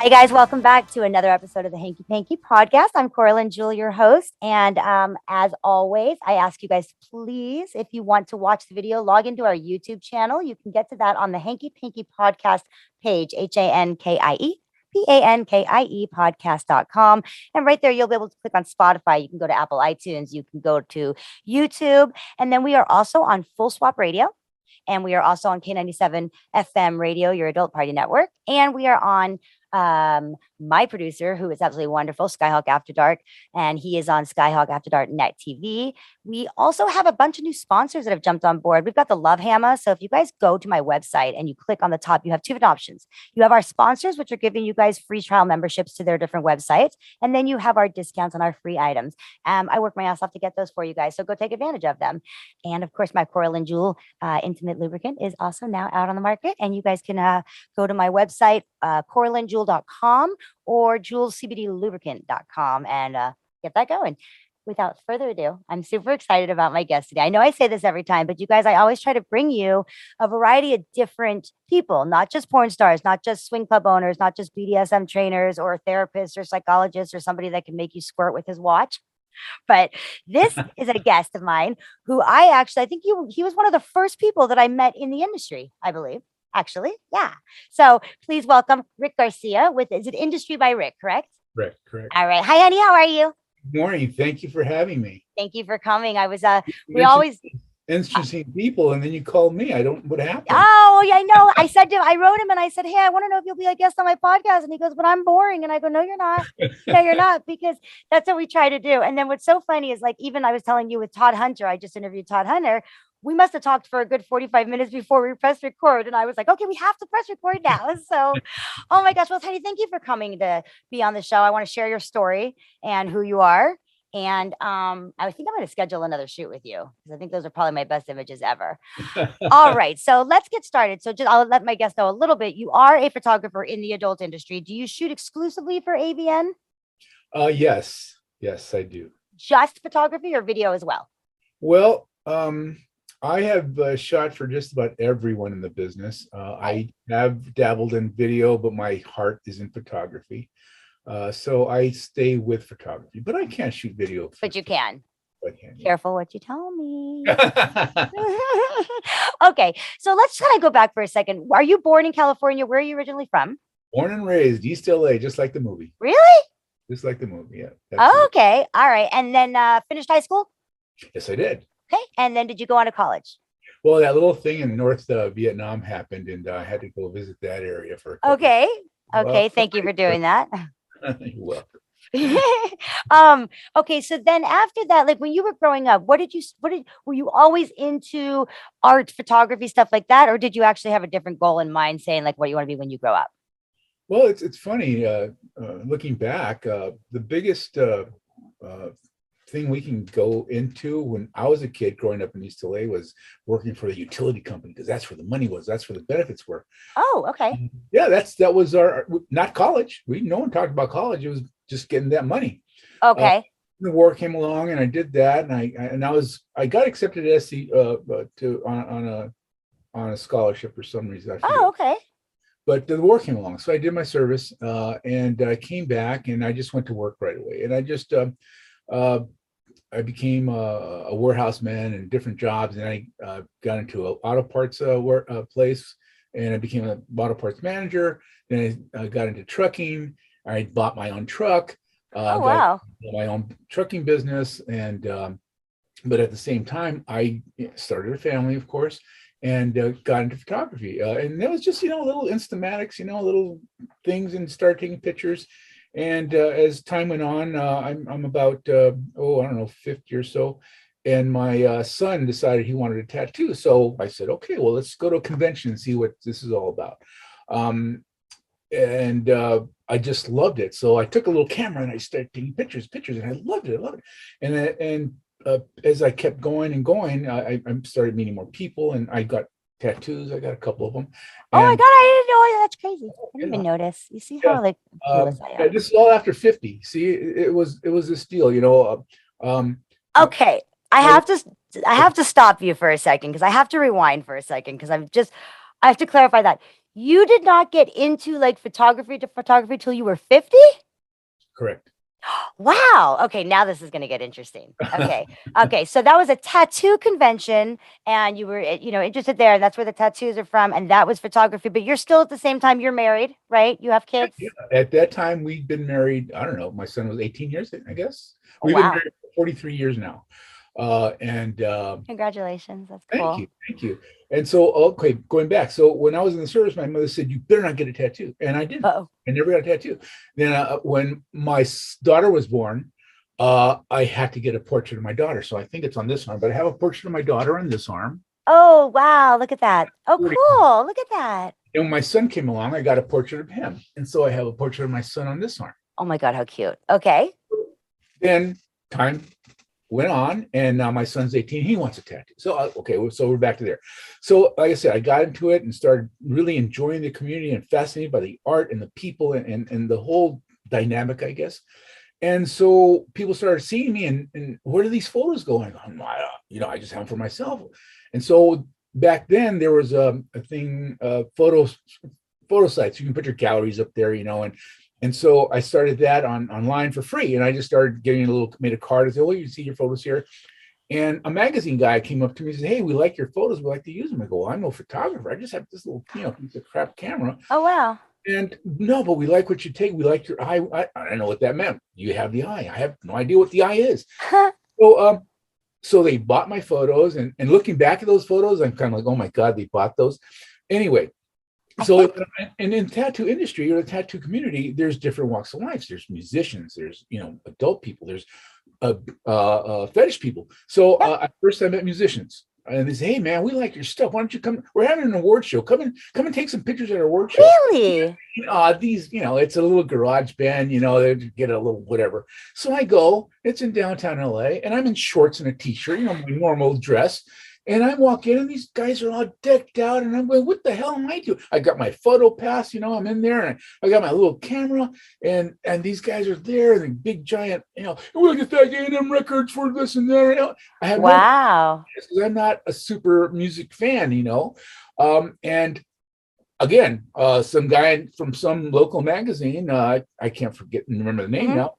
Hi, guys. Welcome back to another episode of the Hanky Panky podcast. I'm Coraline Jewell, your host. And as always, I ask you guys to please, if you want to watch the video, log into our YouTube channel. You can get to that on the Hanky Panky podcast page, HANKIE podcast.com. And right there, you'll be able to click on Spotify. You can go to Apple iTunes. You can go to YouTube. And then we are also on Full Swap Radio. And we are also on K97 FM radio, your adult party network. And we are on my producer, who is absolutely wonderful, Skyhawk After Dark, and he is on Skyhawk After Dark Net TV. We also have a bunch of new sponsors that have jumped on board. We've got the Love Hammer. So if you guys go to my website and you click on the top, you have two different options. You have our sponsors, which are giving you guys free trial memberships to their different websites. And then you have our discounts on our free items. I work my ass off to get those for you guys. So go take advantage of them. And of course, my Coraline Jewell Intimate Lubricant is also now out on the market. And you guys can go to my website, CoralineJewell.com or JewelCBDLubricant.com and get that going. Without further ado, I'm super excited about my guest today. I know I say this every time, but you guys, I always try to bring you a variety of different people, not just porn stars, not just swing club owners, not just BDSM trainers or therapists or psychologists or somebody that can make you squirt with his watch. But this is a guest of mine who I think he was one of the first people that I met in the industry, I believe. Actually, yeah. So please welcome Rick Garcia is it Industry by Rick, correct? Correct, correct. All right. Hi, honey. How are you? Good morning. Thank you for having me. Thank you for coming. I was, we always interesting people, and then you called me. I don't, what happened? Oh, yeah, I know. I wrote him and I said, hey, I want to know if you'll be a guest on my podcast. And he goes, but I'm boring. And I go, no, you're not. No, you're not, because that's what we try to do. And then what's so funny is, like, even I was telling you with Todd Hunter, I just interviewed Todd Hunter. We must have talked for a good 45 minutes before we pressed record. And I was like, okay, we have to press record now. So, oh my gosh. Well, Teddy, thank you for coming to be on the show. I want to share your story and who you are. And I think I'm going to schedule another shoot with you because I think those are probably my best images ever. All right. So let's get started. So I'll let my guests know a little bit. You are a photographer in the adult industry. Do you shoot exclusively for AVN? Yes. Yes, I do. Just photography or video as well? Well, I have shot for just about everyone in the business. I have dabbled in video, but my heart is in photography. So I stay with photography, but I can't shoot video. But you can. I can. Careful what you tell me. Okay, so let's kind of go back for a second. Are you born in California? Where are you originally from? Born and raised East LA, just like the movie. Really? Just like the movie, yeah. Oh, okay, all right. And then finished high school? Yes, I did. Okay, and then did you go on to college? Well, that little thing in North Vietnam happened, and I had to go visit that area for a couple Okay. Okay, thank you for doing that. You're welcome. Okay, so then after that, like when you were growing up, were you always into art, photography, stuff like that, or did you actually have a different goal in mind, saying like what you want to be when you grow up? Well, it's funny, looking back, the biggest thing we can go into when I was a kid growing up in East LA was working for a utility company, because that's where the money was. That's where the benefits were. Oh, okay. Yeah, that was our, not college. No one talked about college. It was just getting that money. Okay. The war came along, and I did that, and I got accepted at SC on a scholarship for some reason. Oh, okay. But the war came along, so I did my service, and I came back, and I just went to work right away, and I became a warehouse man in different jobs, and I got into an auto parts place, and I became an auto parts manager. Then I got into trucking. I bought my own truck. Oh, wow. My own trucking business, and but at the same time, I started a family, of course, and got into photography. And it was just little Instamatics, little things, and started taking pictures. And as time went on, I'm about, I don't know, 50 or so. And my son decided he wanted a tattoo. So I said, okay, well, let's go to a convention and see what this is all about. And I just loved it. So I took a little camera and I started taking pictures, and I loved it. And as I kept going and going, I started meeting more people, and I got tattoos. I got a couple of them. Oh my God, I didn't know. That's crazy. I didn't even notice. You see how like clueless I am. This is all after 50. See, it was this deal, Okay, I have to stop you for a second, because I have to rewind for a second, because I have to clarify that You did not get into like photography till you were 50? Correct. Wow. Okay, now this is going to get interesting. Okay. Okay, so that was a tattoo convention and you were interested there and that's where the tattoos are from and that was photography, but you're still at the same time you're married, right? You have kids? Yeah. At that time, we'd been married. I don't know. My son was 18 years, I guess. Oh, We've been wow. married for 43 years now. And Congratulations. That's Thank cool. you, thank you. And so, okay, going back. So when I was in the service, my mother said, "You better not get a tattoo," and I didn't. Uh-oh. I never got a tattoo. Then when my daughter was born, I had to get a portrait of my daughter. So I think it's on this arm, but I have a portrait of my daughter on this arm. Oh, wow. Look at that. Oh, cool. Look at that. And when my son came along, I got a portrait of him, and so I have a portrait of my son on this arm. Oh my God, how cute. Okay. Then time went on, and now my son's 18. He wants a tattoo. So okay, so we're back to there. So like I said, I got into it and started really enjoying the community and fascinated by the art and the people and the whole dynamic, I guess. And so people started seeing me, and where do these photos go? And I'm like, I just have them for myself. And so back then there was a thing, photo sites. You can put your galleries up there, and so I started that online for free. And I just started made a card and said, well, you see your photos here. And a magazine guy came up to me and said, hey, we like your photos. We like to use them. I go, well, I'm no photographer. I just have this little, piece of crap camera. Oh, wow. And no, but we like what you take. We like your eye. I don't know what that meant. You have the eye. I have no idea what the eye is. So they bought my photos, and looking back at those photos, I'm kind of like, oh my God, they bought those. Anyway, so and in tattoo industry or the tattoo community, there's different walks of life. There's musicians, there's adult people, there's fetish people. So at first I met musicians. And they say, hey man, we like your stuff. Why don't you come? We're having an award show. Come and take some pictures at our award show. Really? These, it's a little garage band, they get a little whatever. So I go, it's in downtown LA, and I'm in shorts and a t-shirt, my normal dress. And I walk in and these guys are all decked out and I'm going, what the hell am I doing? I got my photo pass, I'm in there and I got my little camera and these guys are there, the big giant, we'll get that A&M records for this and that. I have wow. Because I'm not a super music fan, and again, some guy from some local magazine, I can't remember the name now.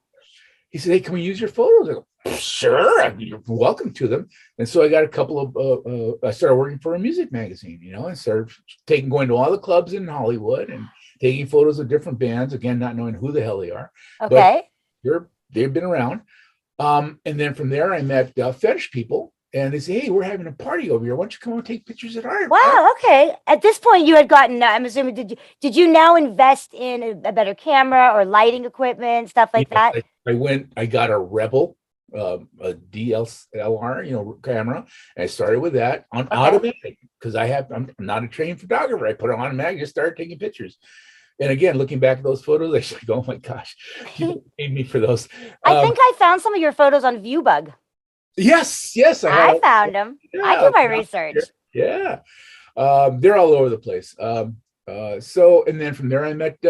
He said, hey, can we use your photos? I go, sure, you're welcome to them. And so I got a couple of, I started working for a music magazine, and started going to all the clubs in Hollywood and taking photos of different bands, again, not knowing who the hell they are. Okay. But they've been around. And then from there, I met fetish people. And they say, hey, we're having a party over here. Why don't you come and take pictures at our Wow, okay. At this point, you had gotten, I'm assuming, did you now invest in a better camera or lighting equipment, stuff like that? I got a Rebel, a DSLR, camera. And I started with that on automatic because I'm not a trained photographer. I put it on automatic, just started taking pictures. And again, looking back at those photos, I should go, oh my gosh, people paid me for those. I think I found some of your photos on Viewbug. Yes. I found them. Yeah, I do my research. Yeah. They're all over the place. And then from there I met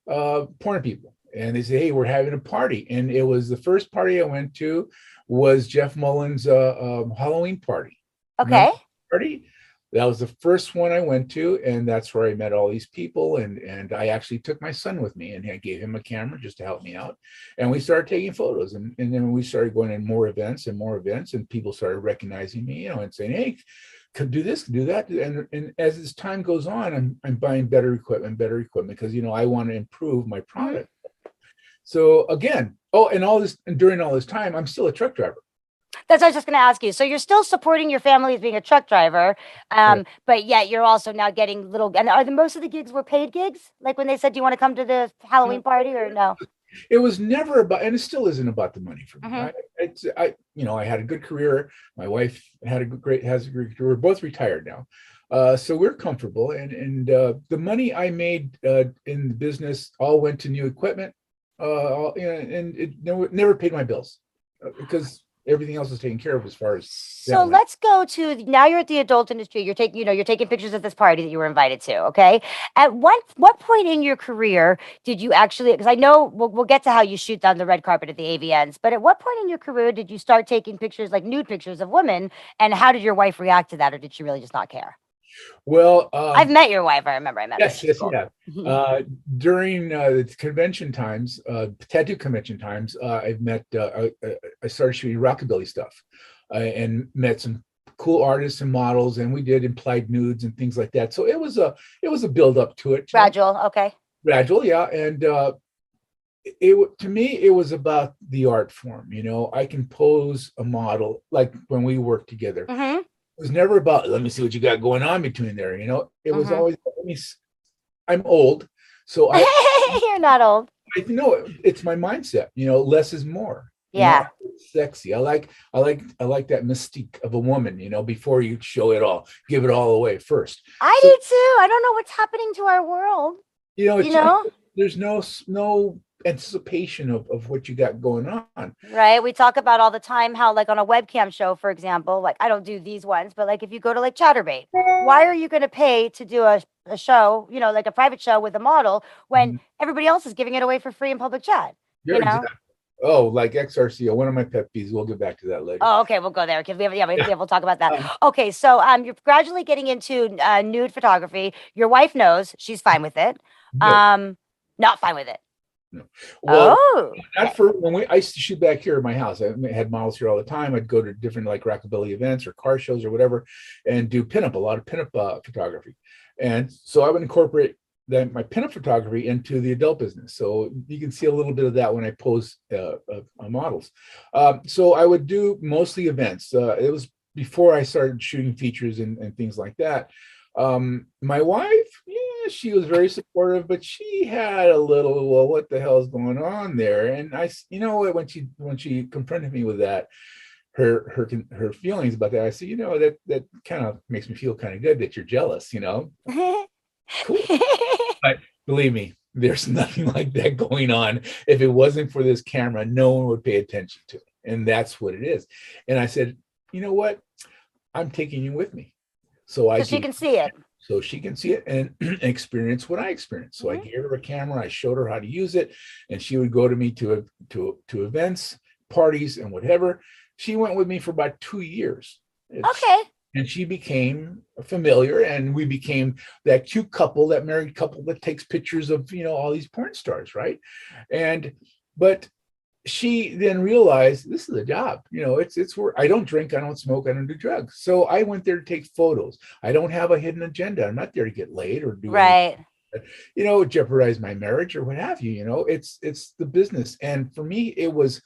porn people, and they say, hey, we're having a party. And it was the first party I went to was Jeff Mullen's Halloween party. Okay. Party. That was the first one I went to, and that's where I met all these people. And I actually took my son with me, and I gave him a camera just to help me out. And we started taking photos, and then we started going to more events, and people started recognizing me, and saying, "Hey, could do this, could do that." And as this time goes on, I'm buying better equipment because I want to improve my product. So again, during all this time, I'm still a truck driver. That's what I was just going to ask you. So you're still supporting your family as being a truck driver, but yet you're also now getting little. And are most of the gigs were paid gigs? Like when they said, "Do you want to come to the Halloween party?" or no? It was never about, and it still isn't about the money for me. I had a good career. My wife has a great career. We're both retired now, so we're comfortable. And the money I made in the business all went to new equipment, and it never paid my bills because everything else is taken care of as far as. So let's go to now. You're at the adult industry. You're taking pictures at this party that you were invited to. Okay. At what point in your career did you actually? Because I know we'll get to how you shoot on the red carpet at the AVNs. But at what point in your career did you start taking pictures, like nude pictures of women? And how did your wife react to that, or did she really just not care? Well, I've met your wife. I remember I met her. yes, She's yes, cool. yeah. During the convention times, tattoo convention times, I've met. I started shooting rockabilly stuff, and met some cool artists and models, and we did implied nudes and things like that. So it was a build up to it, Gradual. Okay. gradual, yeah. And to me it was about the art form. I can pose a model like when we worked together. Mm-hmm. It was never about let me see what you got going on between there. It was Mm-hmm. always let me. I'm old, so You're not old. I know it's my mindset. Less is more. Yeah. It's sexy. I like that mystique of a woman. Before you show it all, give it all away first. I So do too. I don't know what's happening to our world, you it's just know? there's no anticipation of what you got going on. Right? We talk about all the time how, like, on a webcam show, for example, like, I don't do these ones, but like, if you go to like Chatterbait, why are you going to pay to do a show, like a private show with a model when Mhm. everybody else is giving it away for free in public chat? You You're know? exactly. Oh, like XRCO, one of my pet peeves. We'll get back to that later. Oh, okay, we'll go there because we have, yeah, Yeah. we'll talk about that. Um, Okay, so you're gradually getting into nude photography. Your wife knows, she's fine with it. no, Um, Not fine with it. no. Well, Oh, not okay. for when I used to shoot back here at my house. I had models here all the time. I'd go to different like rockabilly events or car shows or whatever, and do pinup, a lot of pinup photography. And so I would incorporate my pinup photography into the adult business. So you can see a little bit of that when I pose models. So I would do mostly events. It was before I started shooting features and things like that. My wife, yeah, she was very supportive, but she had a little, well, what the hell is going on there? And when she confronted me with that, her feelings about that, I said, that kind of makes me feel kind of good that you're jealous. Cool. But believe me, there's nothing like that going on. If it wasn't for this camera, no one would pay attention to it. And that's what it is. And I said, you know what? I'm taking you with me. So I So she gave can see it. so she can see it and experience what I experienced. So I Mhm. gave her a camera, I showed her how to use it, and she would go to me to events, parties, and whatever. She went with me for about 2 years. Okay. And she became familiar, and we became that cute couple, that married couple that takes pictures of all these porn stars, right? And but she then realized this is a job. It's where I don't drink, I don't smoke, I don't do drugs. So I went there to take photos. I don't have a hidden agenda. I'm not there to get laid or do anything, Right. jeopardize my marriage or what have you. It's the business. And for me, it was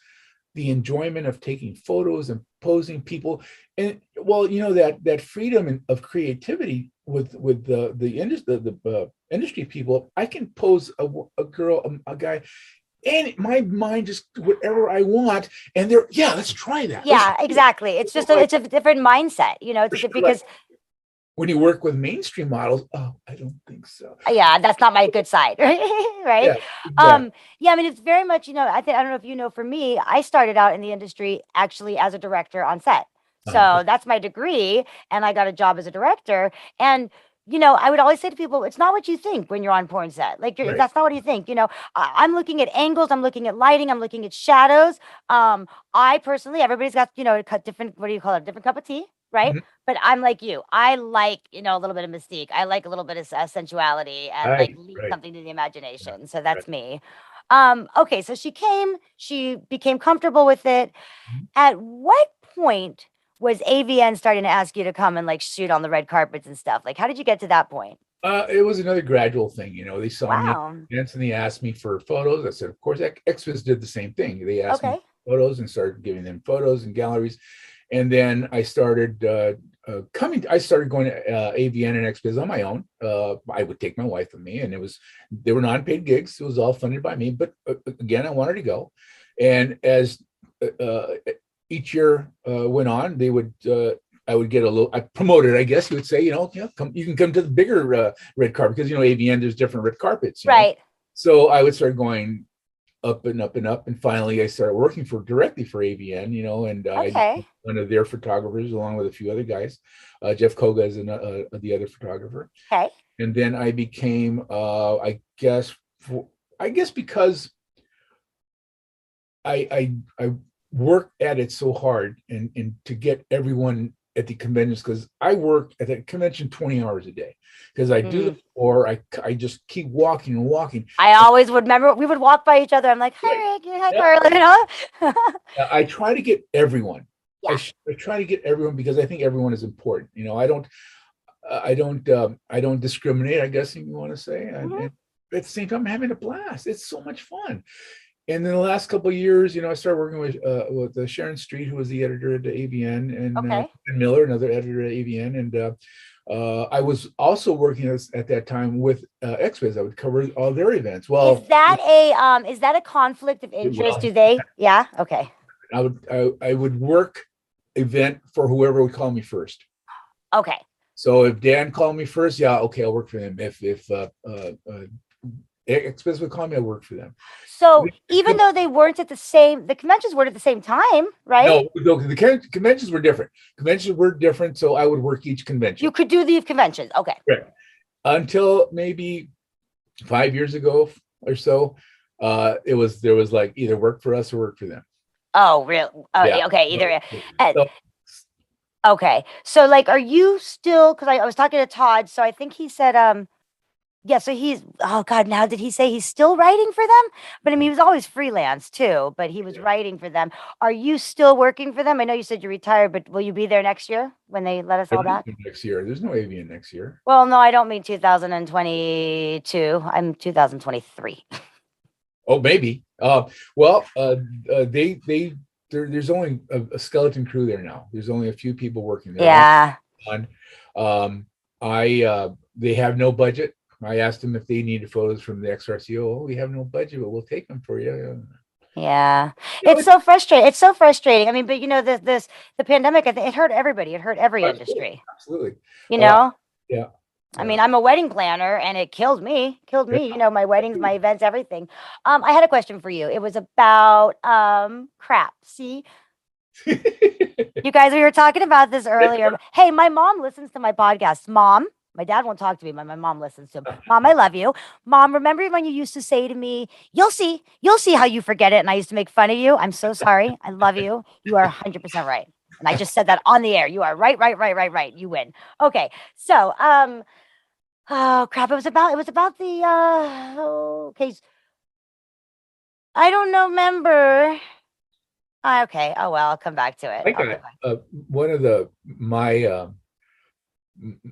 the enjoyment of taking photos and posing people. And well, that freedom of creativity with the industry, the industry people. I can pose a girl, a guy, and my mind just whatever I want, and they're, yeah, let's try that. Let's Yeah, do it. exactly. It's just Like, it's a different mindset, for sure, like because when you work with mainstream models, oh, I don't think so. yeah, that's not my good side, right? Yeah, exactly. Yeah, I mean, it's very much, I don't know if you know, for me, I started out in the industry actually as a director on set. Uh-huh. So that's my degree, and I got a job as a director. And I would always say to people, it's not what you think when you're on porn set. Like, Right. that's not what you think. I'm looking at angles, I'm looking at lighting, I'm looking at shadows. I personally, everybody's got, a cut different, what do you call it? Different cup of tea, right? Mhm. But I'm like you. I like, a little bit of mystique. I like a little bit of sensuality and like Right. leave Right. something to the Right. imagination. So Right. that's me. Okay, so she became comfortable with it. Mhm. At what point was AVN starting to ask you to come and like shoot on the red carpets and stuff? Like, how did you get to that point? It was another gradual thing. They saw me Wow. and they asked me for photos. I said, of course. XFIS did the same thing. They asked me Okay. for photos and started giving them photos and galleries. And then I started I started going to AVN and XFIS on my own. I would take my wife with me, and they were non-paid gigs. It was all funded by me. But again, I wanted to go. And as uh, each year went on, I would get a little, I promoted, I guess you would say, yeah, you can come to the bigger red carpet because, AVN, there's different red carpets. Right. So I would start going up and up and up. And finally I started working directly for AVN, and I Okay. became one of their photographers along with a few other guys. Jeff Koga is the other photographer. Okay. And then I became, I guess because I worked at it so hard and to get everyone at the conventions because I work at the convention 20 hours a day because I do Mhm. the or I just keep walking and walking. I always would remember we would walk by each other. I'm like, hi, Rick, hi, Yeah. Carla, you know? I try to get everyone. Yeah. I try to get everyone because I think everyone is important. I don't discriminate, I guess you want to say. And Mhm. at the same time, I'm having a blast. It's so much fun. And then the last couple of years, I started working with Sharon Street, who was the editor at the AVN, and Okay. Miller, another editor at AVN, and I was also working at that time with XBiz. I would cover all their events. Is that a conflict of interest? Well, Do they? Yeah. Okay. I would work event for whoever would call me first. Okay. So if Dan called me first, yeah, okay, I'll work for him. If XBiz would call me, I work for them. So even though the conventions weren't at the same time, right? No, the conventions were different. Conventions were different, so I would work each convention. You could do the conventions. Okay. Right. Until maybe 5 years ago or so, there was like either work for us or work for them. Oh, real? Yeah. Okay. Either. So, Okay. So like, are you still? Because I was talking to Todd, so I think he said, yeah. So oh God, now did he say he's still writing for them? But I mean, he was always freelance too. But he was writing for them. Are you still working for them? I know you said you're retired, but will you be there next year when they let us all back? next year, there's no AVN next year. Well, no, I don't mean 2022. I'm 2023. Oh, maybe. There's only a skeleton crew there now. There's only a few people working there. Yeah. They have no budget. I asked them if they needed photos from the XRCO. Oh, we have no budget, but we'll take them for you. Yeah. It's so frustrating. It's so frustrating. I mean, but the pandemic, I think it hurt everybody. It hurt every industry. Absolutely. Yeah. I mean, I'm a wedding planner and it killed me. My weddings, my events, everything. I had a question for you. It was about crap. See, you guys, we were talking about this earlier. Hey, my mom listens to my podcast. Mom, my dad won't talk to me, but my mom listens to him. Mom, I love you. Mom, remember when you used to say to me, you'll see how you forget it. And I used to make fun of you. I'm so sorry. I love you. You are 100% right. And I just said that on the air. You are right. You win. Okay. So, oh crap! It was about the okay. I don't know. Remember? Okay. Oh well, I'll come back to it. I got one of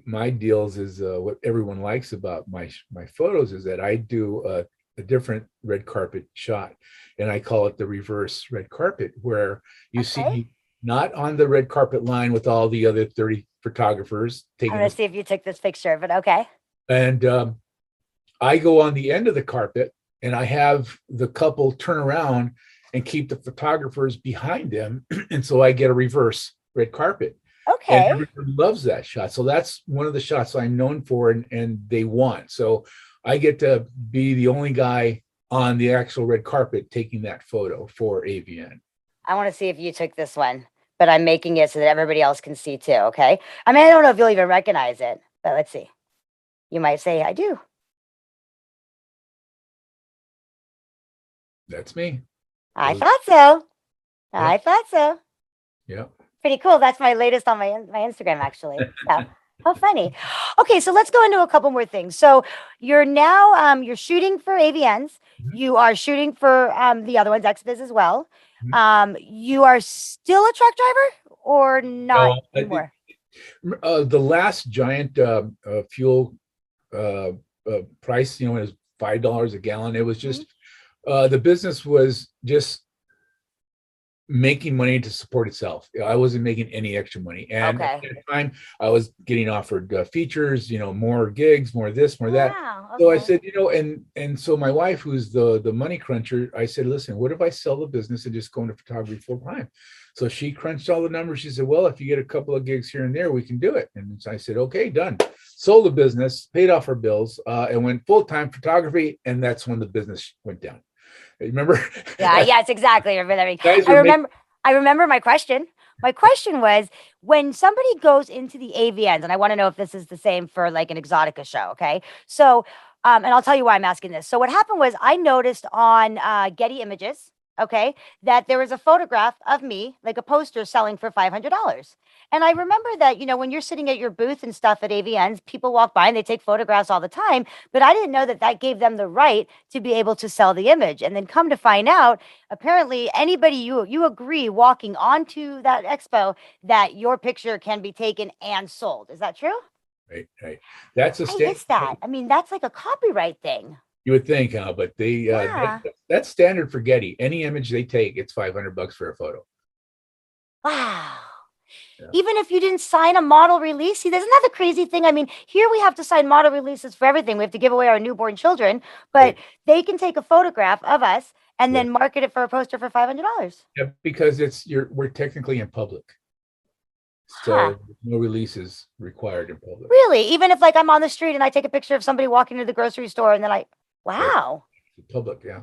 my deals is what everyone likes about my photos is that I do a different red carpet shot, and I call it the reverse red carpet, where you see me not on the red carpet line with all the other 30 photographers taking. I'm gonna see if you took this picture, but okay. And I go on the end of the carpet, and I have the couple turn around and keep the photographers behind them, and so I get a reverse red carpet. Okay. And everyone loves that shot. So that's one of the shots I'm known for, and they want. So I get to be the only guy on the actual red carpet taking that photo for AVN. I want to see if you took this one, but I'm making it so that everybody else can see too. Okay. I mean, I don't know if you'll even recognize it, but let's see. You might say, I do. That's me. I thought so. I thought so. Yeah. Pretty cool. That's my latest on my Instagram, actually. So, how funny. Okay, so let's go into a couple more things. So you're now you're shooting for AVNs. Mhm. You are shooting for the other ones, XBiz as well. Mhm. You are still a truck driver or not anymore? The last giant fuel price, it was $5 a gallon. It was just the business was just making money to support itself. I wasn't making any extra money, and at the time I was getting offered features, more gigs, more this, more that. Wow. So I said, and so my wife, who's the money cruncher, I said, listen, what if I sell the business and just go into photography full time? So she crunched all the numbers. She said, well, if you get a couple of gigs here and there, we can do it. And so I said, okay, done. Sold the business, paid off our bills, and went full-time photography. And that's when the business went down. Remember? Yeah, yes, exactly. I remember my question. My question was, when somebody goes into the AVNs, and I want to know if this is the same for like an Exotica show, okay? So, and I'll tell you why I'm asking this. So what happened was I noticed on Getty Images, okay, that there was a photograph of me, like a poster selling for $500. And I remember that, when you're sitting at your booth and stuff at AVNs, people walk by and they take photographs all the time. But I didn't know that that gave them the right to be able to sell the image. And then come to find out, apparently anybody you agree walking onto that expo that your picture can be taken and sold. Is that true? Right, right. That's a Why state. is that? I mean, that's like a copyright thing. You would think, huh? But Yeah. that's standard for Getty. Any image they take, it's $500 for a photo. Wow. Yeah. Even if you didn't sign a model release, see, isn't that the crazy thing? I mean, here we have to sign model releases for everything. We have to give away our newborn children, but Right. they can take a photograph of us and Yeah. then market it for a poster for $500. Yeah, because we're technically in public. Huh. So no releases required in public. Really? Even if like I'm on the street and I take a picture of somebody walking to the grocery store and then Right. wow. Public, yeah.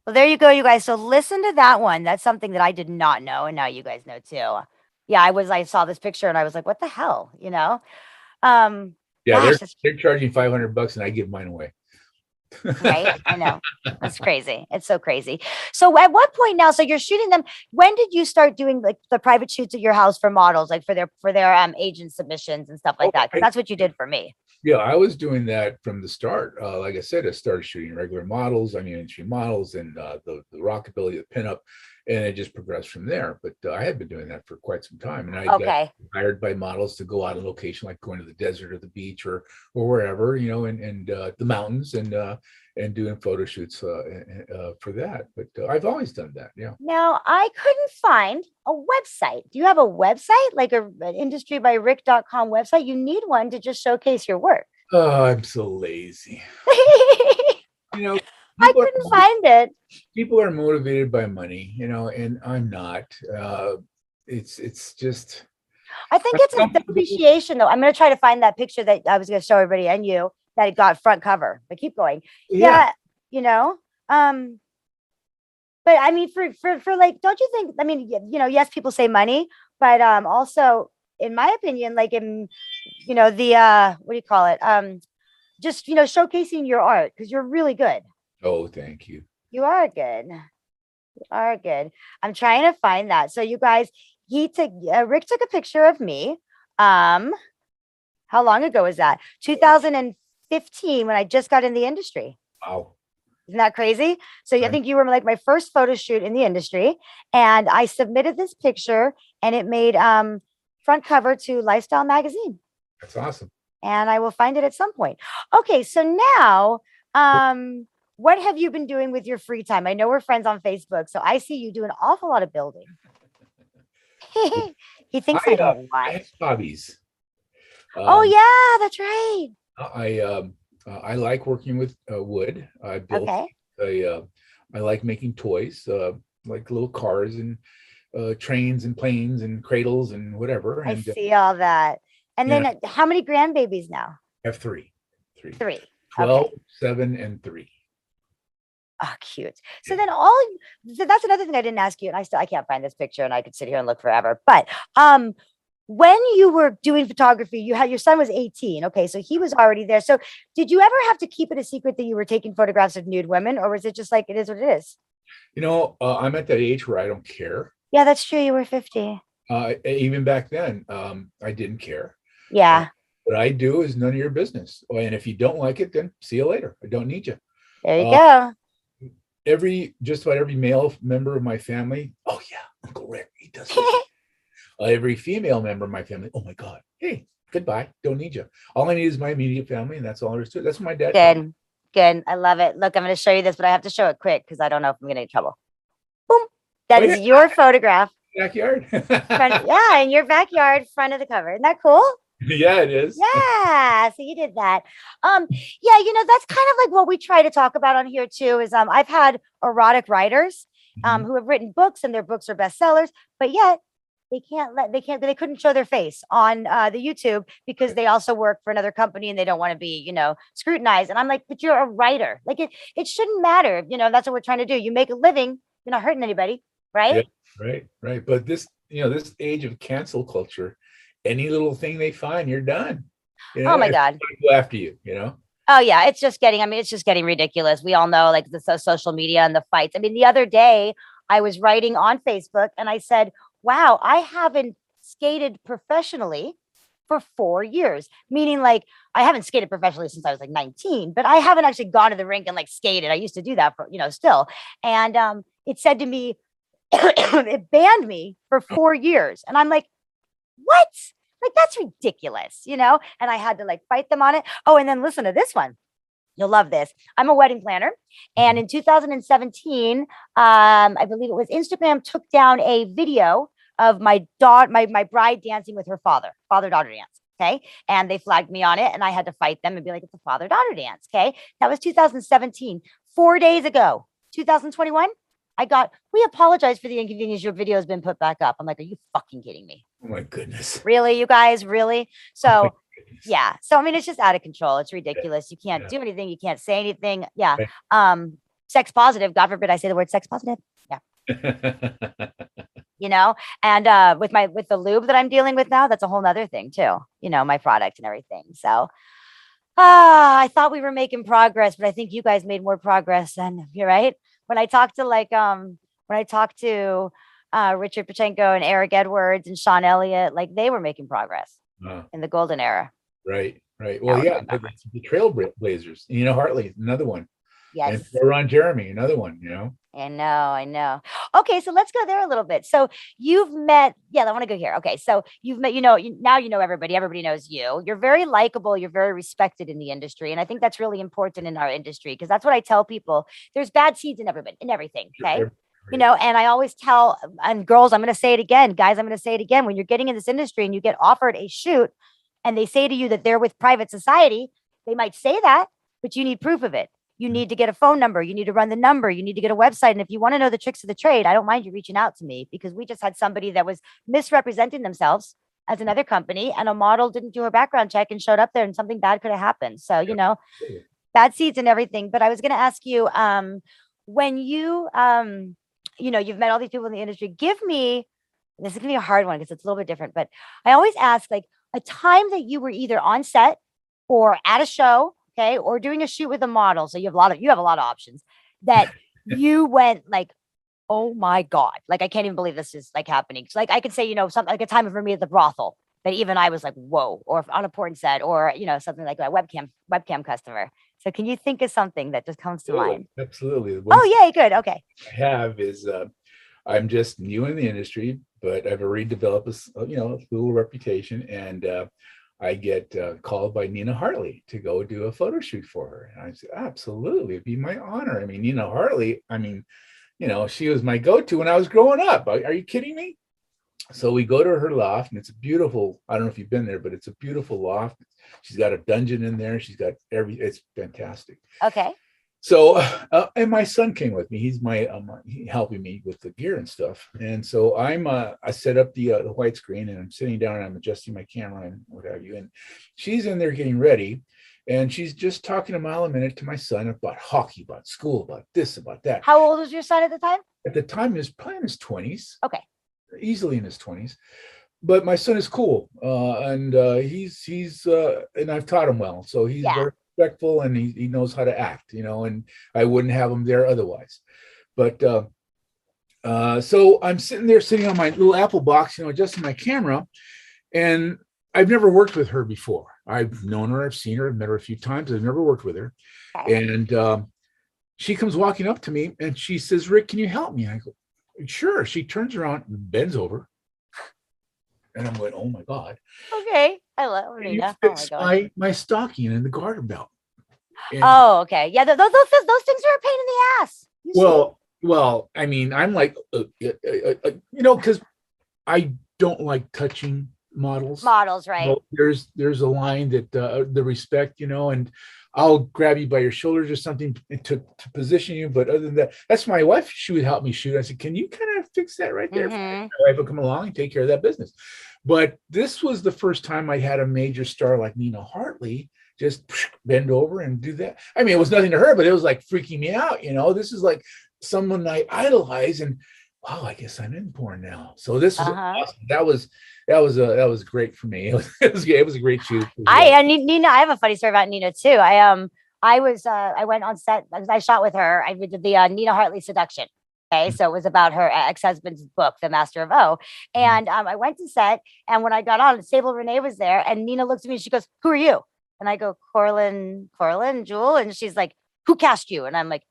Well, there you go, you guys. So listen to that one. That's something that I did not know. And now you guys know too. Yeah, I saw this picture and I was like, what the hell? Yeah, Gosh, that's they're charging $500 and I give mine away. right. I know. That's crazy. It's so crazy. So at what point now? So you're shooting them. When did you start doing like the private shoots at your house for models, like for their agent submissions and stuff Oh, like that? Because that's what you did for me. yeah, I was doing that from the start. Like I said, I started shooting regular models, industry models, and the rockabilly, the pinup, and it just progressed from there. But I had been doing that for quite some time, and I got Okay. hired by models to go out on location, like going to the desert or the beach or wherever, and the mountains, and doing photo shoots for that. But I've always done that. Yeah. Now I couldn't find a website. Do you have a website, like an industrybyrick.com website? You need one to just showcase your work. Oh, I'm so lazy. You know, I people are couldn't find it. people are motivated by money, and I'm not. It's just I think I'm it's the comfortable. appreciation, though. I'm going to try to find that picture that I was going to show everybody and you that it got front cover. But keep going. Yeah, Yeah, you know. Um, but I mean, for like, don't you think? I mean, yes, people say money, but also, in my opinion, like the what do you call it? Just showcasing your art because you're really good. oh, thank you. You are good. You are good. I'm trying to find that. So you guys, Rick took a picture of me. Um, how long ago was that? 2015 when I just got in the industry. Wow. Isn't that crazy? So I Right. think you were like my first photo shoot in the industry, and I submitted this picture, and it made front cover to Lifestyle magazine, That's awesome. and I will find it at some point. Okay, so now, what have you been doing with your free time? I know we're friends on Facebook, so I see you do an awful lot of building. He thinks I don't I have watch. hobbies. Oh Um, yeah, that's right. I like working with wood. I built. Okay. I like making toys, like little cars and trains and planes and cradles and whatever. I And see all that. And yeah, then how many grandbabies now? I have three, Three. 12, Okay. 7, and 3. Oh, cute. So Yeah. then so that's another thing I didn't ask you, and I can't find this picture, and I could sit here and look forever. But when you were doing photography, you had your son was 18. Okay, so he was already there. So did you ever have to keep it a secret that you were taking photographs of nude women, or was it just like it is what it is? I'm at that age where I don't care. Yeah, that's true. You were 50. Even back then, I didn't care. Uh, Yeah, what I do is none of your business. And if you don't like it, then see you later. I don't need you. there you Uh, go. just about every male member of my family, oh yeah, Uncle Rick, he does this. Every female member of my family, oh my God, hey, goodbye, don't need you. All I need is my immediate family, and that's all there is to it. That's what my dad taught me. Good. Good. I love it. Look, I'm going to show you this, but I have to show it quick because I don't know if I'm going to get in trouble. Boom. That Oh yeah, is your photograph. backyard. Yeah, in your backyard, front of the cover. Isn't that cool? Yeah, it is. Yeah, so you did that. Yeah, that's kind of like what we try to talk about on here too. Is I've had erotic writers Mhm. who have written books and their books are bestsellers, but yet they couldn't show their face on the YouTube because they also work for another company and they don't want to be scrutinized. And I'm like, but you're a writer. Like it shouldn't matter. That's what we're trying to do. You make a living. You're not hurting anybody, Yeah, right? right. But this age of cancel culture, any little thing they find, you're done. Oh my It's God. gonna go after you. Oh yeah, it's just getting ridiculous. We all know like the social media and the fights. I mean, the other day, I was writing on Facebook and I said, wow, I haven't skated professionally for 4 years, meaning like I haven't skated professionally since I was like 19, but I haven't actually gone to the rink and like skated. I used to do that for, still. And it said to me, it banned me for 4 years. And I'm like, what? Like, that's ridiculous, And I had to like fight them on it. Oh, and then listen to this one. You'll love this. I'm a wedding planner. And in 2017, I believe it was Instagram took down a video of my daughter, my bride dancing with her father-daughter dance. Okay. And they flagged me on it and I had to fight them and be like, it's a father-daughter dance. Okay. That was 2017. 4 days ago, 2021, we apologize for the inconvenience. Your video has been put back up. I'm like, are you fucking kidding me? Oh my goodness. Really, you guys? Really? So, Oh yeah. So, I mean, it's just out of control. It's ridiculous. You can't do anything. You can't say anything. Yeah. Sex positive. God forbid I say the word sex positive. Yeah. And with the lube that I'm dealing with now, that's a whole nother thing too, my product and everything. So, I thought we were making progress, but I think you guys made more progress than you're right. When I talked to Richard Pachenko and Eric Edwards and Sean Elliott, like they were making progress in the golden era. Right. Well, yeah, the Trailblazers, Hartley, another one. Yes. And Ron Jeremy, another one, I know. Okay, so let's go there a little bit. So you've met, I want to go here. Okay, so you've met, now you know everybody. Everybody knows you. You're very likable. You're very respected in the industry, and I think that's really important in our industry because that's what I tell people. There's bad seeds in everybody, in everything. Okay. And I always tell, and girls, I'm going to say it again, guys, I'm going to say it again. When you're getting in this industry and you get offered a shoot, and they say to you that they're with private society, they might say that, but you need proof of it. You need to get a phone number. You need to run the number. You need to get a website. And if you want to know the tricks of the trade, I don't mind you reaching out to me because we just had somebody that was misrepresenting themselves as another company and a model didn't do a background check and showed up there and something bad could have happened. So, bad seeds and everything. But I was going to ask you, when you, you've met all these people in the industry, give me, this is going to be a hard one because it's a little bit different, but I always ask like a time that you were either on set or at a show, okay, or doing a shoot with a model. So you have a lot of options that you went like, oh my God, like I can't even believe this is like happening. So like I could say, something like a time for me at the brothel that even I was like, whoa, or on a porn set, or something like a webcam customer. So can you think of something that just comes to mind? Absolutely. Oh yeah, good. Okay. I have is I'm just new in the industry, but I've already developed a little reputation, and I get called by Nina Hartley to go do a photo shoot for her. And I said, absolutely, it'd be my honor. I mean, Nina Hartley, she was my go-to when I was growing up. Are you kidding me? So we go to her loft, and it's a beautiful, I don't know if you've been there, but it's a beautiful loft. She's got a dungeon in there. She's got it's fantastic. Okay. So, and my son came with me. He's helping me with the gear and stuff. And so I set up the white screen, and I'm sitting down and I'm adjusting my camera and what have you. And she's in there getting ready, and she's just talking a mile a minute to my son about hockey, about school, about this, about that. How old was your son at the time? At the time, he was probably in his 20s. Okay. Easily in his 20s. But my son is cool. And he's and I've taught him well. So he's very respectful, and he knows how to act, and I wouldn't have him there otherwise. But so I'm sitting on my little Apple box, adjusting my camera, and I've never worked with her before. I've known her, I've seen her, I've met her a few times. I've never worked with her. And she comes walking up to me and she says, Rick, can you help me? I go, sure. She turns around and bends over. And I'm going, oh my God. Okay. I love Rita. Fix my stocking and the garter belt. And okay. Yeah, those things are a pain in the ass. Well, I mean, I'm like, because I don't like touching models. Right? So there's a line that the respect, and I'll grab you by your shoulders or something to position you. But other than that, that's my wife. She would help me shoot. I said, can you kind of fix that right there? My wife would come along and take care of that business. But this was the first time I had a major star like Nina Hartley just bend over and do that. I mean, it was nothing to her, but it was like freaking me out. This is like someone I idolize, and wow, I guess I'm in porn now. So this was awesome. That was great for me. It was a great shoot. Nina, I have a funny story about Nina too. I went on set because I shot with her. I did the Nina Hartley seduction. Okay, so it was about her ex-husband's book, The Master of O. Mhm. And I went to set, and when I got on, Sable Renee was there, and Nina looks at me and she goes, "Who are you?" And I go, Corlin, Jewel," and she's like, "Who cast you?" And I'm like,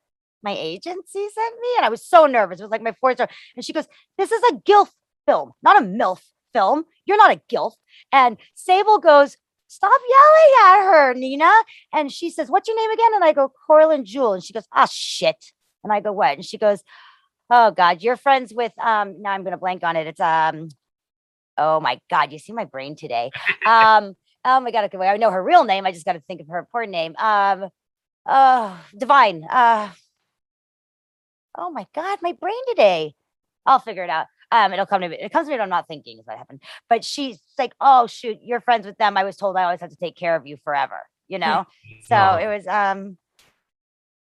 "My agency sent me," and I was so nervous. It was like my fourth star, and she goes, "This is a gilf film, not a milf film. You're not a gilf." And Sable goes, "Stop yelling at her, Nina." And she says, "What's your name again?" And I go, "Corlin Jewel." And she goes, "Ah, shit." And I go, "What?" And she goes, "Oh God, you're friends with now I'm gonna blank on it. It's oh my God, you see my brain today. Oh my God, okay, I know her real name. I just gotta think of her poor name. Divine. Oh my God, my brain today. I'll figure it out. It'll come to me. It comes to me when I'm not thinking is what happened. But she's like, "Oh shoot, you're friends with them. I was told I always have to take care of you forever, you know?" So Oh, it was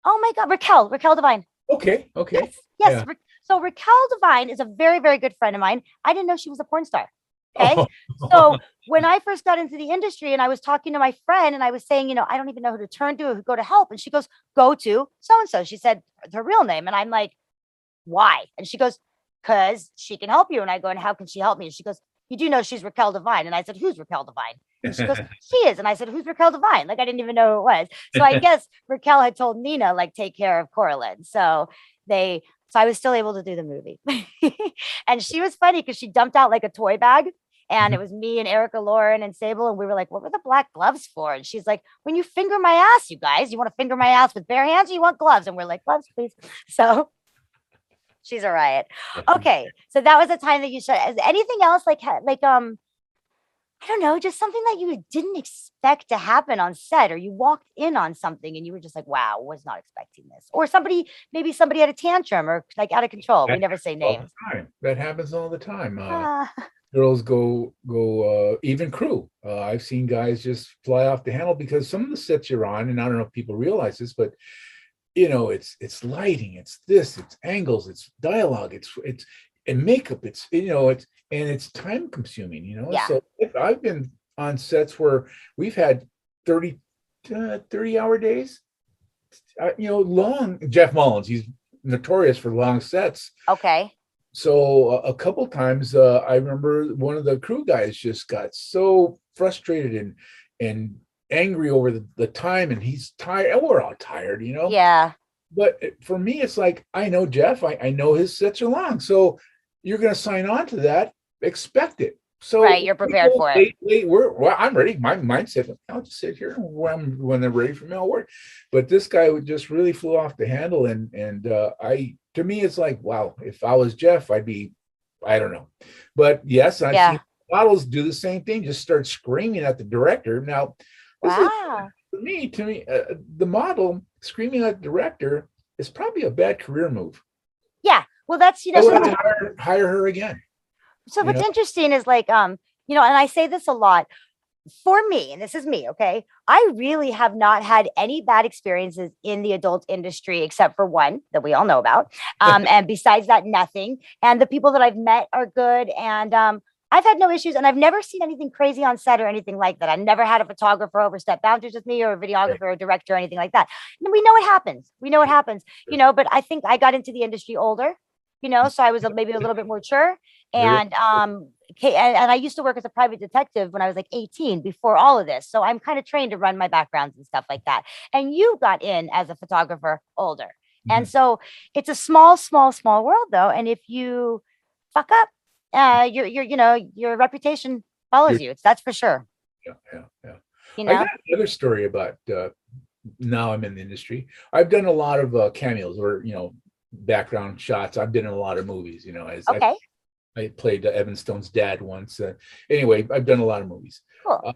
oh my God, Raquel Divine. okay, Yes, okay. yes. Yeah. So Raquel Devine is a very, very good friend of mine. I didn't know she was a porn star. Okay. Oh, So when I first got into the industry and I was talking to my friend and I was saying, I don't even know who to turn to, who go to help. And she goes, "Go to so and so." She said her real name. And I'm like, "Why?" And she goes, "Because she can help you." And I go, "And how can she help me?" And she goes, "You do know she's Raquel Devine." And I said, "Who's Raquel Devine?" And she goes, "She is." And I said, "Who's Raquel Devine?" Like I didn't even know who it was. So I guess Raquel had told Nina, like, take care of Coraline. So I was still able to do the movie. And she was funny because she dumped out like a toy bag. And it was me and Erica Lauren and Sable. And we were like, "What were the black gloves for?" And she's like, "When you finger my ass, you guys, you want to finger my ass with bare hands or you want gloves?" And we're like, "Gloves, please." So she's a riot. Okay. So that was the time that you said, is anything else I don't know, just something that you didn't expect to happen on set, or you walked in on something and you were just like, "Wow, was not expecting this." Or maybe somebody had a tantrum or like out of control. We That never say happens all the names. time. That happens all the time. Ah, Girls even crew. I've seen guys just fly off the handle because some of the sets you're on, and I don't know if people realize this, but it's lighting, it's this, it's angles, it's dialogue, it's and makeup, it's time consuming, yeah. so if I've been on sets where we've had 30 30-hour days, long. Jeff Mullins, he's notorious for long sets. Okay. So a couple times, I remember one of the crew guys just got so frustrated and angry over the time, and he's tired, and we're all tired. Yeah. But for me, it's like, I know Jeff, I know his sets are long, so you're going to sign on to that, expect it. Right. So You're we prepared go for it. late, I'm ready. My mindset, I'll just sit here when they're ready for me, I'll work. But this guy just really flew off the handle, and to me, it's like, wow, if I was Jeff, I'd be, I don't know. But yes, I've seen Yeah. models do the same thing, just start screaming at the director. Now, this is Wow. to me, the model screaming at the director is probably a bad career move. Yeah. Well, that's, I would so hire her again. so You what's know, interesting is like, and I say this a lot. For me, and this is me, okay, I really have not had any bad experiences in the adult industry except for one that we all know about. And besides that, nothing. And the people that I've met are good. And I've had no issues, and I've never seen anything crazy on set or anything like that. I never had a photographer overstep boundaries with me, or a videographer or a director or anything like that. And we know it happens. We know it happens, but I think I got into the industry older, so I was maybe a little bit more mature. very And okay, and I used to work as a private detective when I was like 18 before all of this. So I'm kind of trained to run my backgrounds and stuff like that. And you got in as a photographer older. And Mhm. so it's a small, small, small world though. And if you fuck up, your reputation follows You're- you. That's for sure. yeah, yeah, yeah. You I got know? another story about now I'm in the industry. I've done a lot of cameos or background shots. I've been in a lot of movies. As Okay, I played Evan Stone's dad once. Anyway, I've done a lot of movies. cool.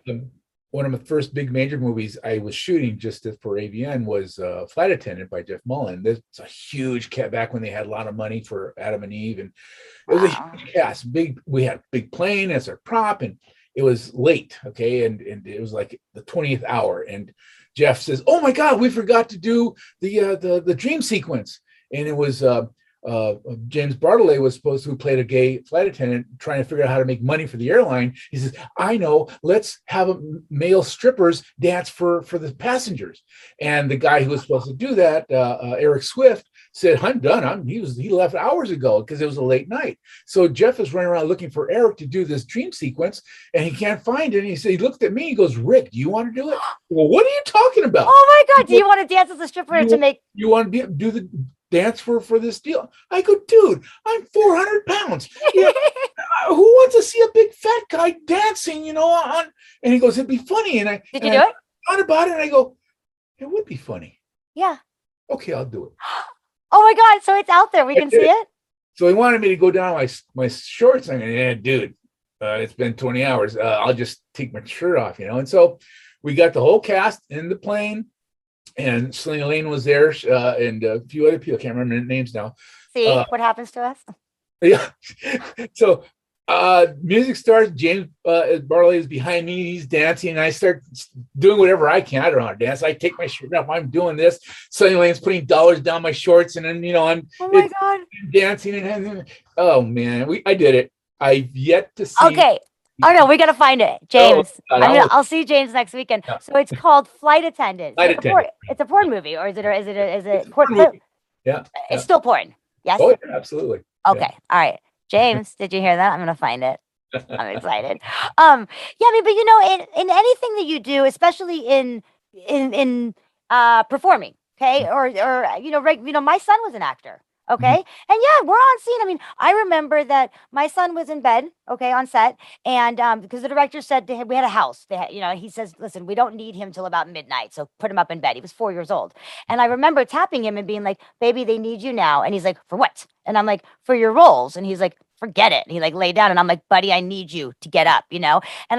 One of my first big major movies I was shooting for AVN was Flight Attendant by Jeff Mullen. It's a huge cat back when they had a lot of money for Adam and Eve, and it was a Wow. huge cast. We had a big plane as our prop, and it was late, okay, and it was like the 20th hour, and Jeff says, "Oh my God, we forgot to do the dream sequence," and it was uh, James Bartolet was supposed to, who played a gay flight attendant, trying to figure out how to make money for the airline. He says, "I know, let's have male strippers dance for the passengers." And the guy who was supposed to do that, Eric Swift, said, I'm done. He left hours ago because it was a late night. So Jeff is running around looking for Eric to do this dream sequence, and he can't find it. And he looked at me, he goes, Rick, do you want to do it? Well, what are you talking about? Oh my God. Do you want to dance as a stripper to make you want to do the dance for this deal? I go, dude, I'm 400 pounds. Yeah, who wants to see a big fat guy dancing, on? And he goes, it'd be funny. Did you do it? Thought about it, and I go, it would be funny. Yeah. Okay, I'll do it. Oh my God. So it's out there. We can see it. So he wanted me to go down my shorts. I'm like, yeah, dude, it's been 20 hours. I'll just take my shirt off, And so we got the whole cast in the plane, and Selena Lane was there, and a few other people. I can't remember their names now. See what happens to us? Yeah. So music starts. James Barley is behind me. He's dancing, and I start doing whatever I can. I don't know how to dance. I take my shirt off. I'm doing this. Selena Lane's putting dollars down my shorts, and then I'm oh my God, dancing, and oh man, I did it. I've yet to see. Okay. Oh no, we gotta find it, James. God, I'll see James next weekend. Yeah. So it's called Flight Attendant. It's a porn movie, or is it porn movie? Yeah. It's still porn. Yes. Oh, yeah, absolutely. Okay. Yeah. All right. James, did you hear that? I'm gonna find it. I'm excited. Yeah, I mean, but in anything that you do, especially in performing, okay, or my son was an actor. Okay. Mm-hmm. And yeah, we're on scene. I mean, I remember that my son was in bed, okay, on set. And because the director said to him, we had a house. He says, listen, we don't need him till about midnight. So put him up in bed. He was 4 years old. And I remember tapping him and being like, baby, they need you now. And he's like, for what? And I'm like, for your roles. And he's like, forget it. And he lay down, and I'm like, buddy, I need you to get up, And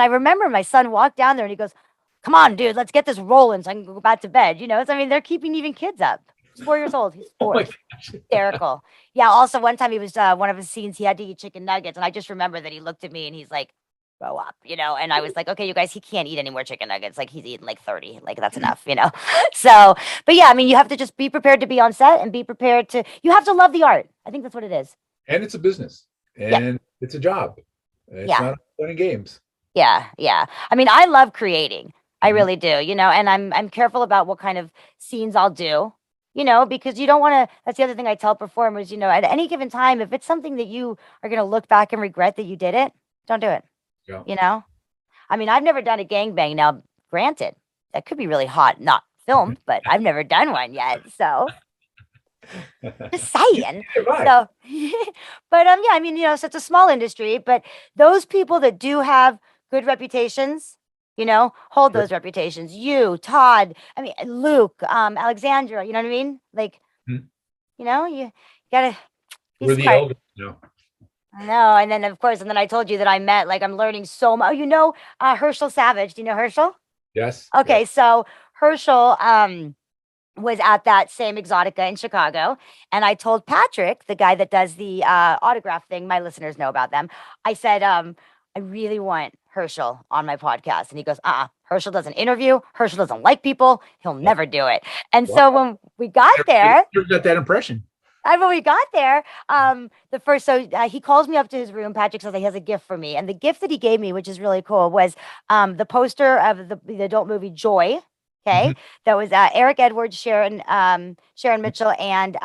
I remember my son walked down there and he goes, come on, dude, let's get this rolling so I can go back to bed. So I mean, they're keeping even kids up. He's 4 years old. He's 4. Hysterical. Yeah. Also, one time he was one of his scenes. He had to eat chicken nuggets, and I just remember that he looked at me and he's like, "Grow up," And I was like, "Okay, you guys, he can't eat any more chicken nuggets. Like he's eating 30. That's enough." So, but yeah, I mean, you have to just be prepared to be on set and be prepared to. You have to love the art. I think that's what it is. And it's a business, and it's a job. It's not playing games. Yeah. I mean, I love creating. I really do. And I'm careful about what kind of scenes I'll do. Because you don't want to, that's the other thing I tell performers, at any given time, if it's something that you are going to look back and regret that you did it, don't do it. Yeah. I mean, I've never done a gangbang. Now, granted, that could be really hot, not filmed, but I've never done one yet. So just saying. So, but yeah, I mean, so it's a small industry, but those people that do have good reputations, hold those reputations. You, Todd, I mean, Luke, Alexandra, you know what I mean? You gotta be We're smart. the elders, I know. And then, of course, I told you that I met, I'm learning so much. Herschel Savage. Do you know Herschel? Yes. Okay. Yes. So Herschel, was at that same Exotica in Chicago. And I told Patrick, the guy that does the autograph thing, my listeners know about them. I said, I really want Herschel on my podcast. And he goes, Herschel doesn't interview. Herschel doesn't like people. He'll never do it. And so when we got there, you got that impression. When we got there, he calls me up to his room. Patrick says he has a gift for me. And the gift that he gave me, which is really cool, was the poster of the adult movie Joy. Okay. Mm-hmm. That was Eric Edwards, Sharon Mitchell, and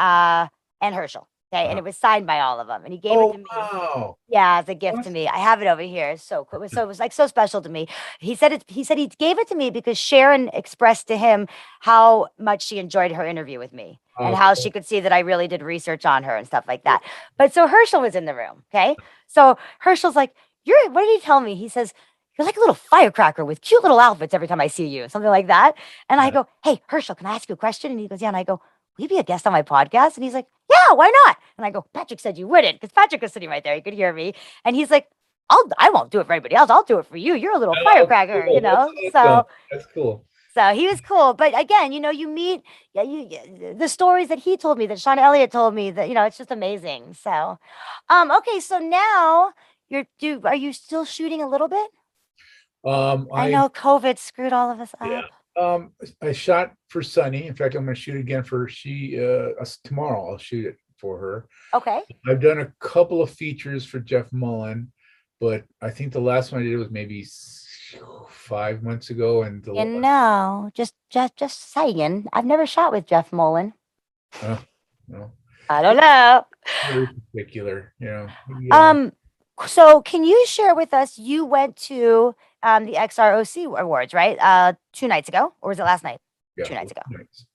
Herschel. Okay. And it was signed by all of them. And he gave it to me. Wow. Yeah, as a gift to me. I have it over here. It's so cool. It was so special to me. He said he gave it to me because Sharon expressed to him how much she enjoyed her interview with me and how she could see that I really did research on her and stuff like that. But so Herschel was in the room. Okay. So Herschel's like, what did he tell me? He says, you're like a little firecracker with cute little outfits every time I see you, something like that. And I go, hey, Herschel, can I ask you a question? And he goes, yeah. And I go, will you be a guest on my podcast? And he's like, yeah, why not? And I go, Patrick said you wouldn't, because Patrick was sitting right there. He could hear me. And he's like, I won't do it for anybody else. I'll do it for you. You're a little firecracker, cool. That's cool. So he was cool. But again, you meet the stories that he told me, that Sean Elliott told me, that, it's just amazing. So, okay. So now are you still shooting a little bit? I know COVID screwed all of us up. Yeah. I shot for Sunny. In fact, I'm going to shoot again for tomorrow. I'll shoot it for her. Okay. I've done a couple of features for Jeff Mullen, but I think the last one I did was maybe 5 months ago. And just saying, I've never shot with Jeff Mullen. You know, I don't know. very particular. You know, Um, so can you share with us, you went to the XROC awards, right? 2 nights ago, or was it last night? yeah, 2 nights ago. nice.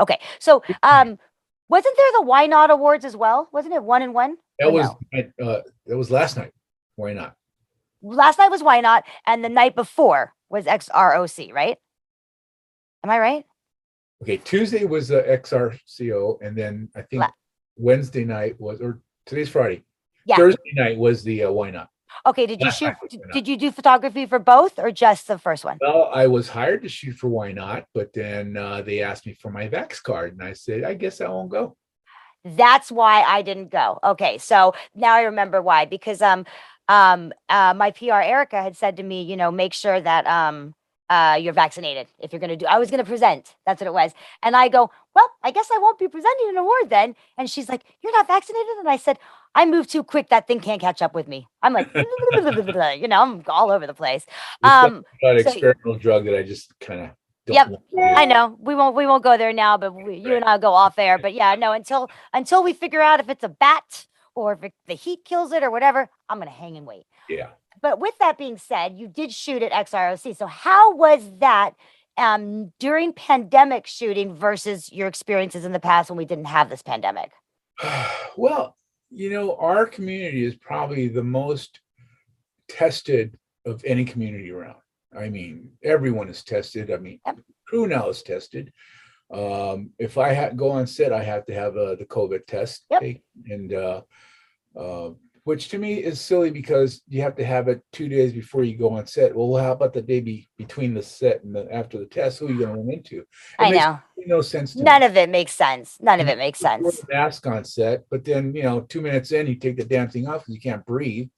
Okay. So wasn't there the Why Not Awards as well? Wasn't it 1 and 1? Or That was no? that was last night. Why not? Last night was Why Not, and the night before was XROC, right? Am I right? Okay, Tuesday was the XRCO, and then I think La- Wednesday night was, or today's Friday. yeah. Thursday night was the Why Not. Okay. Did you Last night shoot? was Why Not. Did you do photography for both or just the first one? Well, I was hired to shoot for Why Not, but then they asked me for my Vax card, and I said, I guess I won't go. That's why I didn't go. Okay, so now I remember why. Because my PR Erica had said to me, make sure that you're vaccinated if you're gonna do. I was gonna present. That's what it was. And I go, well, I guess I won't be presenting an award then. And she's like, you're not vaccinated? And I said, I move too quick. That thing can't catch up with me. I'm like, I'm all over the place. Just got an So experimental drug that I just kind of don't yep. want to I do. know we won't go there now, but you and I'll go off air. But yeah, no, until we figure out if it's a bat or if the heat kills it or whatever, I'm gonna hang and wait. Yeah. But with that being said, you did shoot at XROC. So how was that during pandemic shooting versus your experiences in the past when we didn't have this pandemic? Well, our community is probably the most tested of any community around. I mean, everyone is tested. I mean, Yep. crew now is tested. If I go on set, I have to have the COVID test Yep. taken, and uh, which to me is silly because you have to have it 2 days before you go on set. Well, how about the day between the set and after the test? Who are you going to run into? It I makes know. no sense to None me. of it makes sense. None of And it makes you wear sense. the mask on set, but then 2 minutes in, you take the damn thing off because you can't breathe.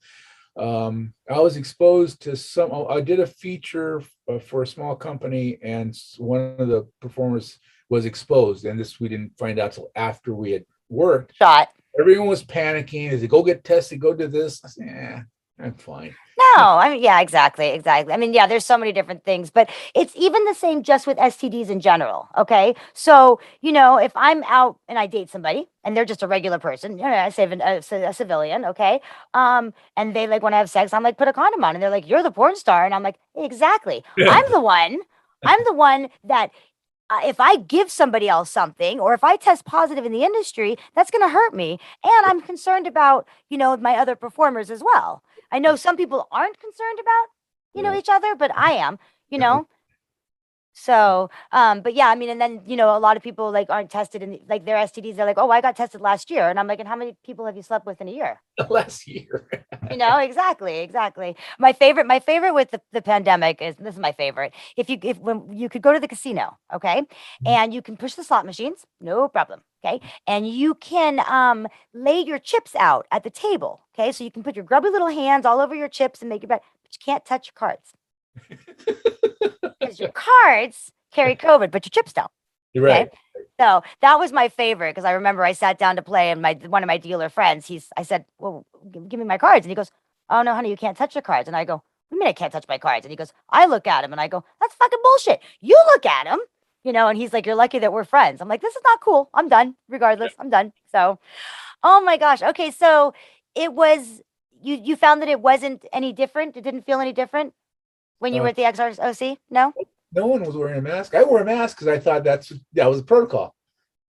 I was exposed to I did a feature for a small company, and one of the performers was exposed, and this we didn't find out till after we had worked. Shot. Everyone was panicking. They said, go get tested, go do this. I said, I'm fine. No, I mean, yeah, exactly. I mean, yeah, there's so many different things, but it's even the same just with STDs in general. Okay. So, if I'm out and I date somebody and they're just a regular person, I say a civilian. Okay. And they like want to have sex. I'm like, put a condom on. And they're like, you're the porn star. And I'm like, exactly. I'm the one. I'm the one that if I give somebody else something or if I test positive in the industry, that's going to hurt me. And I'm concerned about, my other performers as well. I know some people aren't concerned about, Yeah. each other, but I am, you know. So, but yeah, I mean, and then, a lot of people like aren't tested in like their STDs. They're like, oh, I got tested last year. And I'm like, and how many people have you slept with in a year? Last year. Exactly. My favorite with the pandemic is this is my favorite. If when you could go to the casino, okay, and you can push the slot machines, no problem. Okay. And you can lay your chips out at the table. Okay. So you can put your grubby little hands all over your chips and make your bet, but you can't touch your cards. Because your cards carry COVID, but your chips don't. You're right. Okay. So that was my favorite because I remember I sat down to play and one of my dealer friends, I said, well, give me my cards. And he goes, oh no, honey, you can't touch your cards. And I go, what do you mean I can't touch my cards? And he goes, I look at him and I go, that's fucking bullshit. You look at him, and he's like, you're lucky that we're friends. I'm like, this is not cool. I'm done. Regardless, I'm done. So, oh my gosh. Okay. So it was, you found that it wasn't any different. It didn't feel any different when you were Uh, at the XROC? No? no one was wearing a mask. I wore a mask because I thought that was a protocol.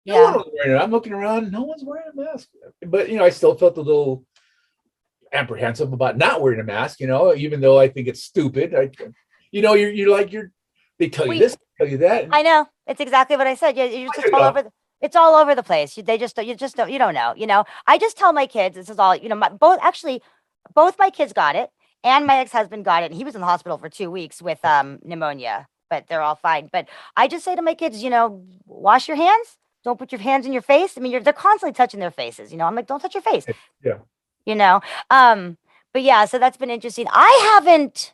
No one Yeah. was wearing it. I'm looking around. No one's wearing a mask. But I still felt a little apprehensive about not wearing a mask. Even though I think it's stupid. They tell you We, this, they tell you that. I know. It's exactly what I said. You're just all over it's all over the place. They just you just don't you don't know. I just tell my kids this is all, both my kids got it and my ex-husband got it and he was in the hospital for 2 weeks with pneumonia, but they're all fine. But I just say to my kids, wash your hands. Don't put your hands in your face. I mean, they're constantly touching their faces. I'm like, don't touch your face. Yeah. You know. But yeah, so that's been interesting. I haven't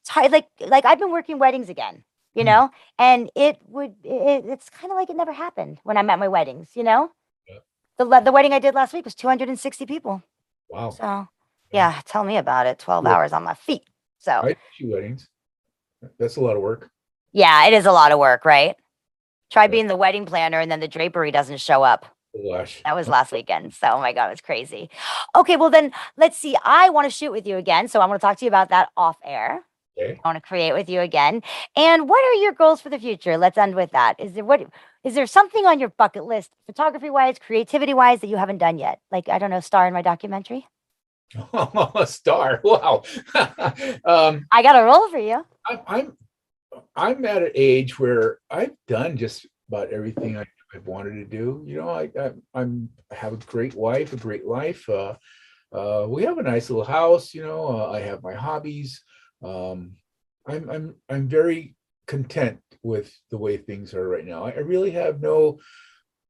it's hard, like I've been working weddings again, and it's kind of like it never happened when I'm at my weddings, Yeah. The wedding I did last week was 260 people. Wow. So yeah, tell me about it. 12 Yeah. hours on my feet. So I do weddings. That's a lot of work. yeah, it is a lot of work, right? Try Yeah. being the wedding planner and then the drapery doesn't show up. Oh, gosh. That was last weekend. So, oh my God, it was crazy. Okay, well then let's see. I want to shoot with you again. So I want to talk to you about that off air. Okay. I want to create with you again. And what are your goals for the future? Let's end with that. Is there something on your bucket list, photography wise, creativity wise, that you haven't done yet? Like, I don't know, star in my documentary? Oh, a star. Wow. um, I got a role for you. I'm, I'm I'm at an age where I've done just about everything I've wanted to do. You know, I have a great wife, a great life. We have a nice little house. You know, I have my hobbies. Um, I'm very content with the way things are right now. I really have no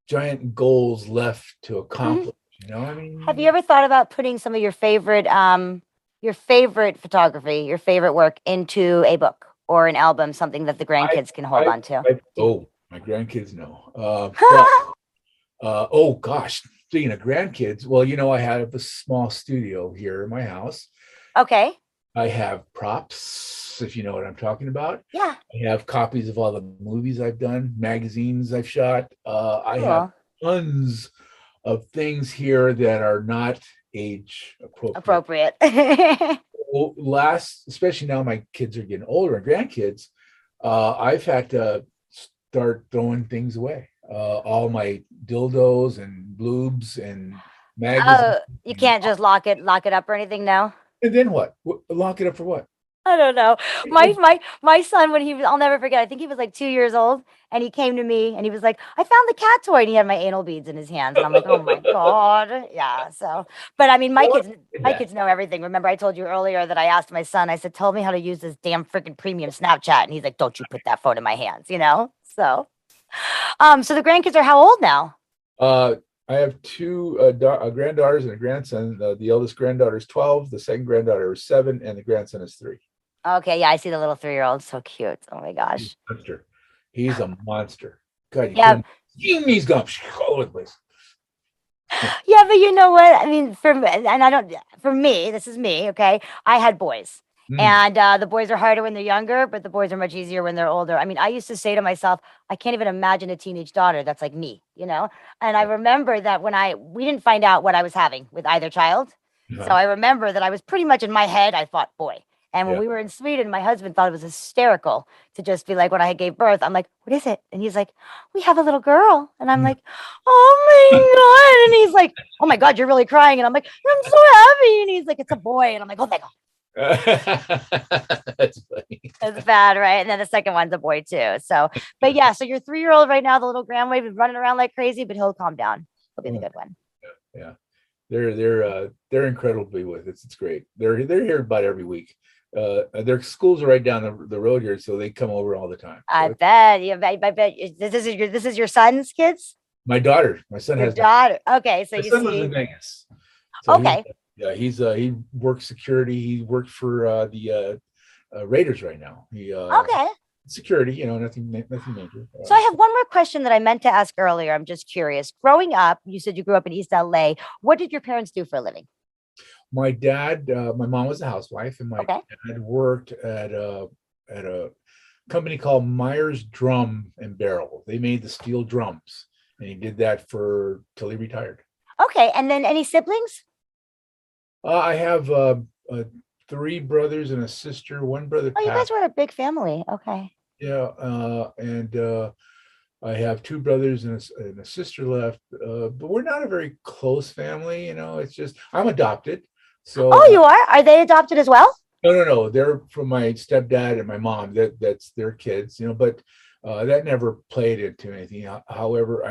giant goals left to Mhm. accomplish. You know, I Have you mean, ever thought about putting some of your favorite photography, your favorite work into a book or an album, something that the I, grandkids can hold on to? oh, my grandkids know. But oh gosh, speaking of grandkids, well, you know, I have a small studio here in my house. Okay. I have props, if you know what I'm talking about. Yeah. I have copies of all the movies I've done, magazines I've shot. I have Cool. tons of things here that are not age appropriate. Appropriate. Well, especially now my kids are getting older and grandkids, I've had to start throwing things away. All my dildos and bloobs and magazines. Oh, you can't just lock it up or anything now. And then what? Lock it up for what? I don't know. My son, when he was, I'll never forget. I think he was like 2 years old, and he came to me and he was like, "I found the cat toy," and he had my anal beads in his hands, and I'm like, "Oh my God, yeah." So, but I mean, What? my kids know everything. Remember, I told you earlier that I asked my son. I said, "Tell me how to use this damn freaking premium Snapchat," and he's like, "Don't you put that phone in my hands," you know? So, so the grandkids are how old now? Uh, I have two granddaughters and a grandson. The eldest granddaughter is 12, the second granddaughter is 7, and the grandson is 3. Okay, yeah, I see the little 3-year-old. So cute. Oh my He's gosh. a monster. He's a monster. God, you Yeah, couldn't. He's gone all over the place. yeah, but you know what? I mean, for me, and I don't, for me, this is me, okay? I had boys. Mm. And the boys are harder when they're younger, but the boys are much easier when they're older. I mean, I used to say to myself, I can't even imagine a teenage daughter that's like me, you know? And I remember that we didn't find out what I was having with either child. So Uh, I remember that I was pretty much in my head, I thought boy. And when yeah. we were in Sweden, my husband thought it was hysterical to just be like, when I gave birth, I'm like, what is it? And he's like, we have a little girl. And I'm like, oh my God. And he's like, oh my God, you're really crying. And I'm like, I'm so happy. And he's like, it's a boy. And I'm like, oh, thank God. That's funny. It's bad, right? And then the second one's a boy too. So, but yeah, so your 3-year-old right now, the little grandwave is running around like crazy, but he'll calm down. He'll be the Oh, good one. yeah. They're incredibly with us. It's great. They're here about every week. Their schools are right down the road here, so they come over all the time. I So bet. Yeah, I bet this is your son's kids? my daughter, my son Your has daughter. Okay, so my you son lives in see. Vegas. So Okay. he works security. He worked for the Raiders right now. He Okay. security, nothing major. So I have one more question that I meant to ask earlier. I'm just curious. Growing up, you said you grew up in East LA. What did your parents do for a living? My mom was a housewife, and my Okay. dad worked at a company called Myers Drum and Barrel. They made the steel drums, and he did that for till he retired. Okay. And then any siblings? I have 3 brothers and a sister. One brother Oh, you guys passed. were a big family. Okay. Yeah, and I have 2 brothers and a sister left, but we're not a very close family. It's just I'm adopted, so Oh, you are? Are they adopted as well? no, they're from my stepdad and my mom. That's their kids. But that never played into anything. However,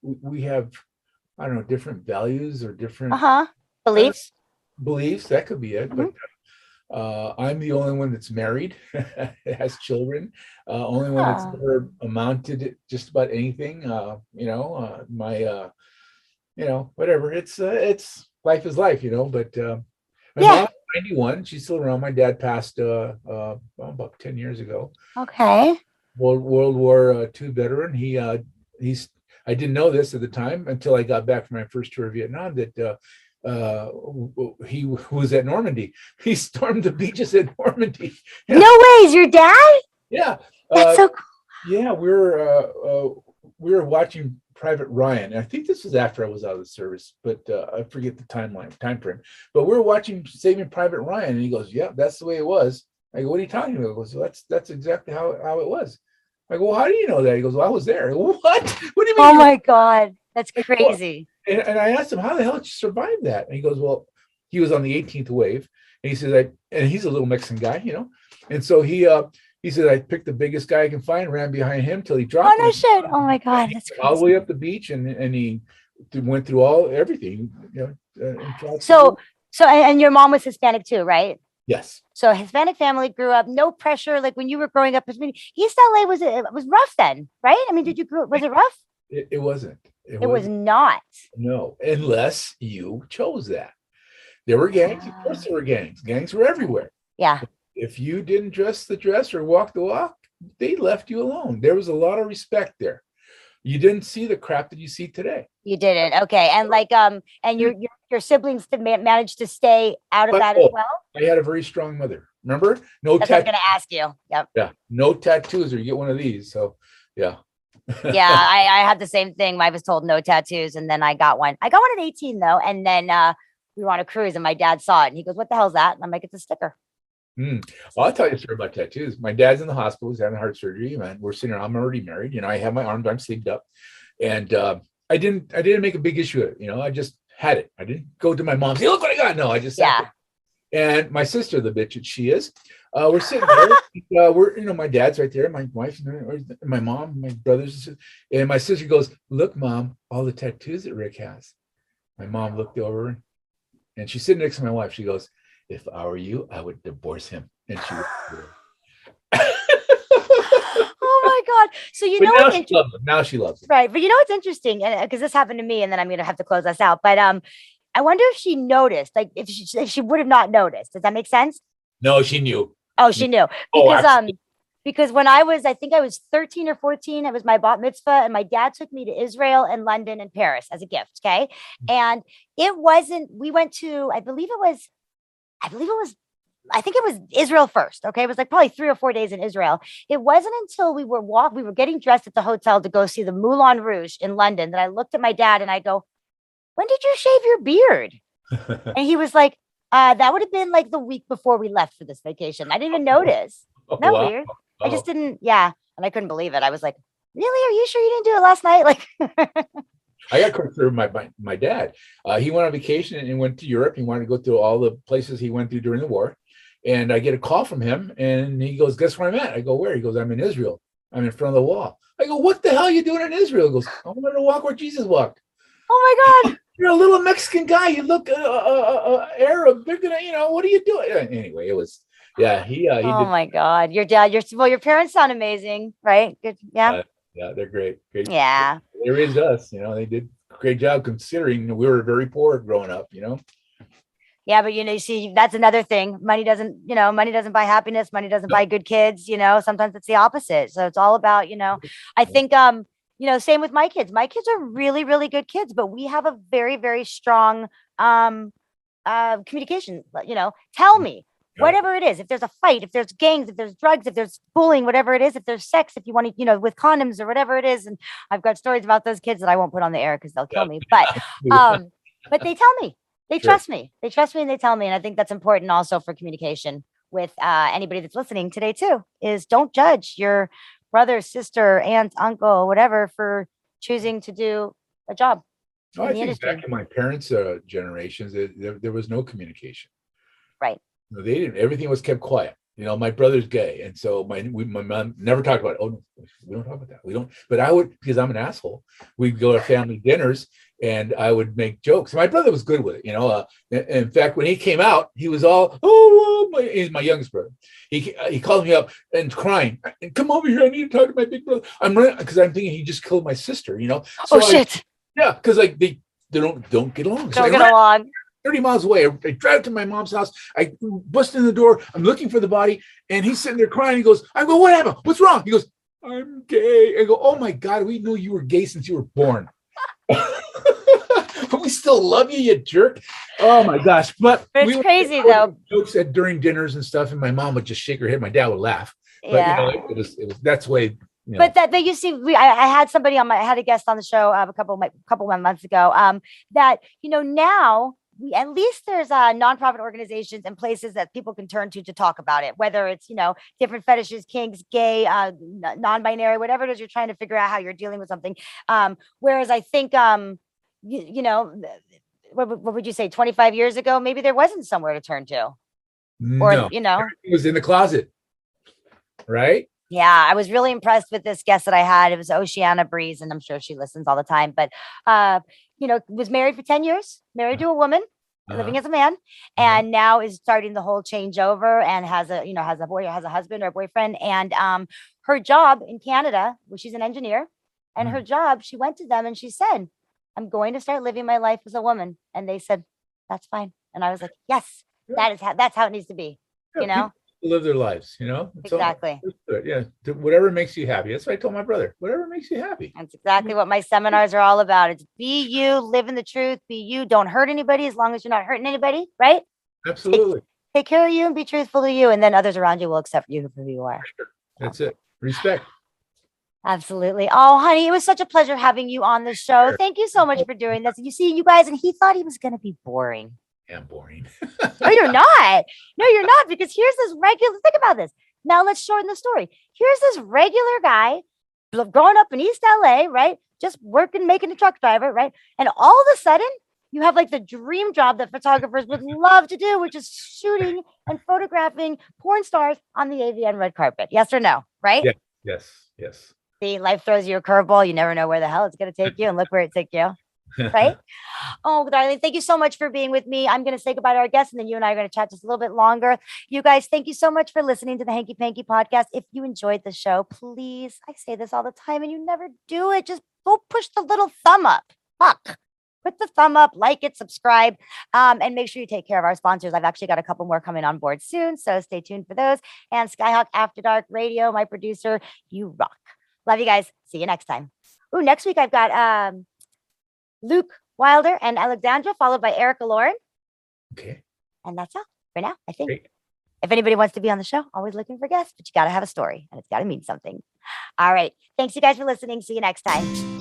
we have, I don't know, different values or different Uh-huh. Beliefs? beliefs. That could be it, Hmm. but I'm the only one that's married, has children, only one that's Ah. ever amounted to just about anything. Whatever. It's life is life, But my Yeah. mom's 91. She's still around. My dad passed about 10 years ago. Okay. World War II veteran. He's I didn't know this at the time until I got back from my first tour of Vietnam that he was at Normandy. He stormed the beaches at Normandy. Yeah, No ways. Your dad? yeah, That's uh, so cool. yeah. We were watching Private Ryan. And I think this was after I was out of the service, but I forget the time frame. But we were watching Saving Private Ryan, and he goes, "Yeah, that's the way it was." I go, "What are you talking about?" He goes, "Well, that's exactly how it was." I go, "Well, how do you know that?" He goes, "Well, I was there." I go, "What? What do you mean?" Oh my God. That's I go, crazy. and I asked him, "How the hell did you survive that?" And he goes, "Well, he was on the 18th wave." And he says, and he's a little Mexican guy, and so he said, "I picked the biggest guy I can find, ran behind him till he Oh dropped no him shit. Oh my God. That's all the crazy. way up the beach, and he went through everything, and tried to So, and your mom was Hispanic too, right? Yes, So Hispanic family grew up, no pressure. Like when you were growing up, I mean, East LA was rough then, right? I mean, was it rough? it wasn't. It It was was not. no, unless you chose that. There were gangs, of course. There were gangs. Gangs were everywhere. Yeah, If you didn't dress the dress or walk the walk, they left you alone. There was a lot of respect there. You didn't see the crap that you see today. you didn't. Okay, and and your siblings managed to stay out of But that as well. I had a very strong mother. Remember, no That's what I'm tattoos. going to ask you. Yep. Yeah, no tattoos, or you get one of these. So, yeah. Yeah, I had the same thing. I was told no tattoos, and then I got one. I got one at 18 though, and then we were on a cruise, and my dad saw it, and he goes, "What the hell's that?" And I'm like, "It's a sticker." Well, I'll tell you a story about tattoos. My dad's in the hospital. He's having heart surgery, and we're sitting around. I'm already married. I have my arms. I'm sleeved up, and I didn't make a big issue of it. I just had it. I didn't go to my mom and say, "Look what I got." No, I just sat there. And my sister, the bitch that she is, we're sitting there. My dad's right there, my wife, my mom, my brothers, and my sister goes, "Look, Mom, all the tattoos that Rick has." My mom looked over, and she's sitting next to my wife. She goes, "If I were you, I would divorce him." And she would. Oh my God. So But now she loves him. Now she loves him. Right. But what's interesting, because this happened to me, and then I'm gonna have to close us out. But I wonder if she noticed, like if she would have not noticed. Does that make sense? No, she knew. Oh, she knew. Oh, Because absolutely. because when I think I was 13 or 14, it was my bat mitzvah, and my dad took me to Israel and London and Paris as a gift. Okay. And it wasn't, we went to, I think it was Israel first. Okay. It was like probably 3 or 4 days in Israel. It wasn't until we were getting dressed at the hotel to go see the Moulin Rouge in London that I looked at my dad and I go, "When did you shave your beard?" And he was like, that would have been like the week before we left for this vacation. I didn't even notice. Isn't that Wow. weird? I just didn't, yeah. And I couldn't believe it. I was like, "Really? Are you sure you didn't do it last night?" Like, I got quick through my dad. He went on vacation and went to Europe. He wanted to go through all the places he went through during the war. And I get a call from him, and he goes, "Guess where I'm at?" I go, "Where?" He goes, "I'm in Israel. I'm in front of the wall." I go, "What the hell are you doing in Israel?" He goes, "I want to walk where Jesus walked." oh my God. You're a little Mexican guy. You look Arab. They're gonna, what are you doing? Anyway, it was, yeah. He Oh did. my God. Your dad, your parents sound amazing, right? Good. Yeah. Yeah, they're great. Great. Yeah. They raised us. They did a great job considering we were very poor growing up. Yeah, but you see, that's another thing. Money doesn't buy happiness. Money doesn't buy good kids. Sometimes it's the opposite. So it's all about, I think, same with my kids. My kids are really, really good kids, but we have a very, very strong communication. Tell me whatever it is. If there's a fight, if there's gangs, if there's drugs, if there's bullying, whatever it is, if there's sex, if you want to, with condoms or whatever it is. And I've got stories about those kids that I won't put on the air because they'll kill me. But they tell me. They trust me. They trust me and they tell me. And I think that's important also for communication with anybody that's listening today too, is don't judge your brother, sister, aunt, uncle, whatever for choosing to do a job Oh, in I the think industry. back in my parents' generations, there was no communication. Right. They didn't. Everything was kept quiet. My brother's gay, and so my mom never talked about it. Oh no, we don't talk about that. We don't. But I would, because I'm an asshole. We'd go to family dinners, and I would make jokes. My brother was good with it. In fact, when he came out, he was all, he's my youngest brother. He called me up and crying, "Come over here. I need to talk to my big brother." I'm running because I'm thinking he just killed my sister. So Shit. yeah, because like they don't get along. So Don't get along. 30 miles away. I drive to my mom's house. I bust in the door. I'm looking for the body. And he's sitting there crying. He goes, I go, "What happened? What's wrong?" He goes, "I'm gay." I go, "Oh my God, we knew you were gay since you were born." We still love you, you jerk. Oh my gosh. But it's crazy though. Jokes during dinners and stuff. And my mom would just shake her head. My dad would laugh. But Yeah. it was that's the way you know, But you see, I had somebody on I had a guest on the show a couple of months ago. That now at least there's nonprofit organizations and places that people can turn to talk about it, whether it's different fetishes, kinks, gay, non-binary, whatever it is you're trying to figure out how you're dealing with something. Whereas I think what would you say 25 years ago, maybe there wasn't somewhere to turn to, or no, everything was in the closet, right? Yeah, I was really impressed with this guest that I had. It was Oceana Breeze, and I'm sure she listens all the time. But was married for 10 years, married to a woman, living as a man, and now is starting the whole changeover and has a husband or a boyfriend. And her job in Canada, well, she's an engineer, and her job, she went to them and she said, I'm going to start living my life as a woman. And they said, that's fine. And I was like, yes, that's how it needs to be, Live their lives, Exactly. Yeah, whatever makes you happy. That's what I told my brother. Whatever makes you happy. That's exactly what my seminars are all about. It's be you, live in the truth, be you, don't hurt anybody as long as you're not hurting anybody, right? Absolutely. Take care of you and be truthful to you, and then others around you will accept you for who you are. That's it. Respect. Absolutely. Oh, honey, it was such a pleasure having you on the show. Sure. Thank you so much for doing this. You see, you guys, and he thought he was going to be boring. Yeah, boring. No, you're not. No, you're not, because here's this regular, think about this. Now let's shorten the story. Here's this regular guy growing up in East LA, right? Just working, making a truck driver, right? And all of a sudden, you have like the dream job that photographers would love to do, which is shooting and photographing porn stars on the AVN red carpet. Yes or no, right? Yeah. Yes. See, life throws you a curveball. You never know where the hell it's going to take you, and look where it took you. Right? Oh, darling, thank you so much for being with me. I'm going to say goodbye to our guests, and then you and I are going to chat just a little bit longer. You guys, thank you so much for listening to the Hanky Panky podcast. If you enjoyed the show, please, I say this all the time and you never do it, just go push the little thumb up. Fuck. Put the thumb up, like it, subscribe, and make sure you take care of our sponsors. I've actually got a couple more coming on board soon, so stay tuned for those. And Skyhawk After Dark Radio, my producer, you rock. Love you guys. See you next time. Ooh, next week I've got Luke Wilder and Alexandra, followed by Erica Lauren. Okay. And that's all for now, I think. Great. If anybody wants to be on the show, always looking for guests, but you got to have a story and it's got to mean something. All right. Thanks, you guys, for listening. See you next time.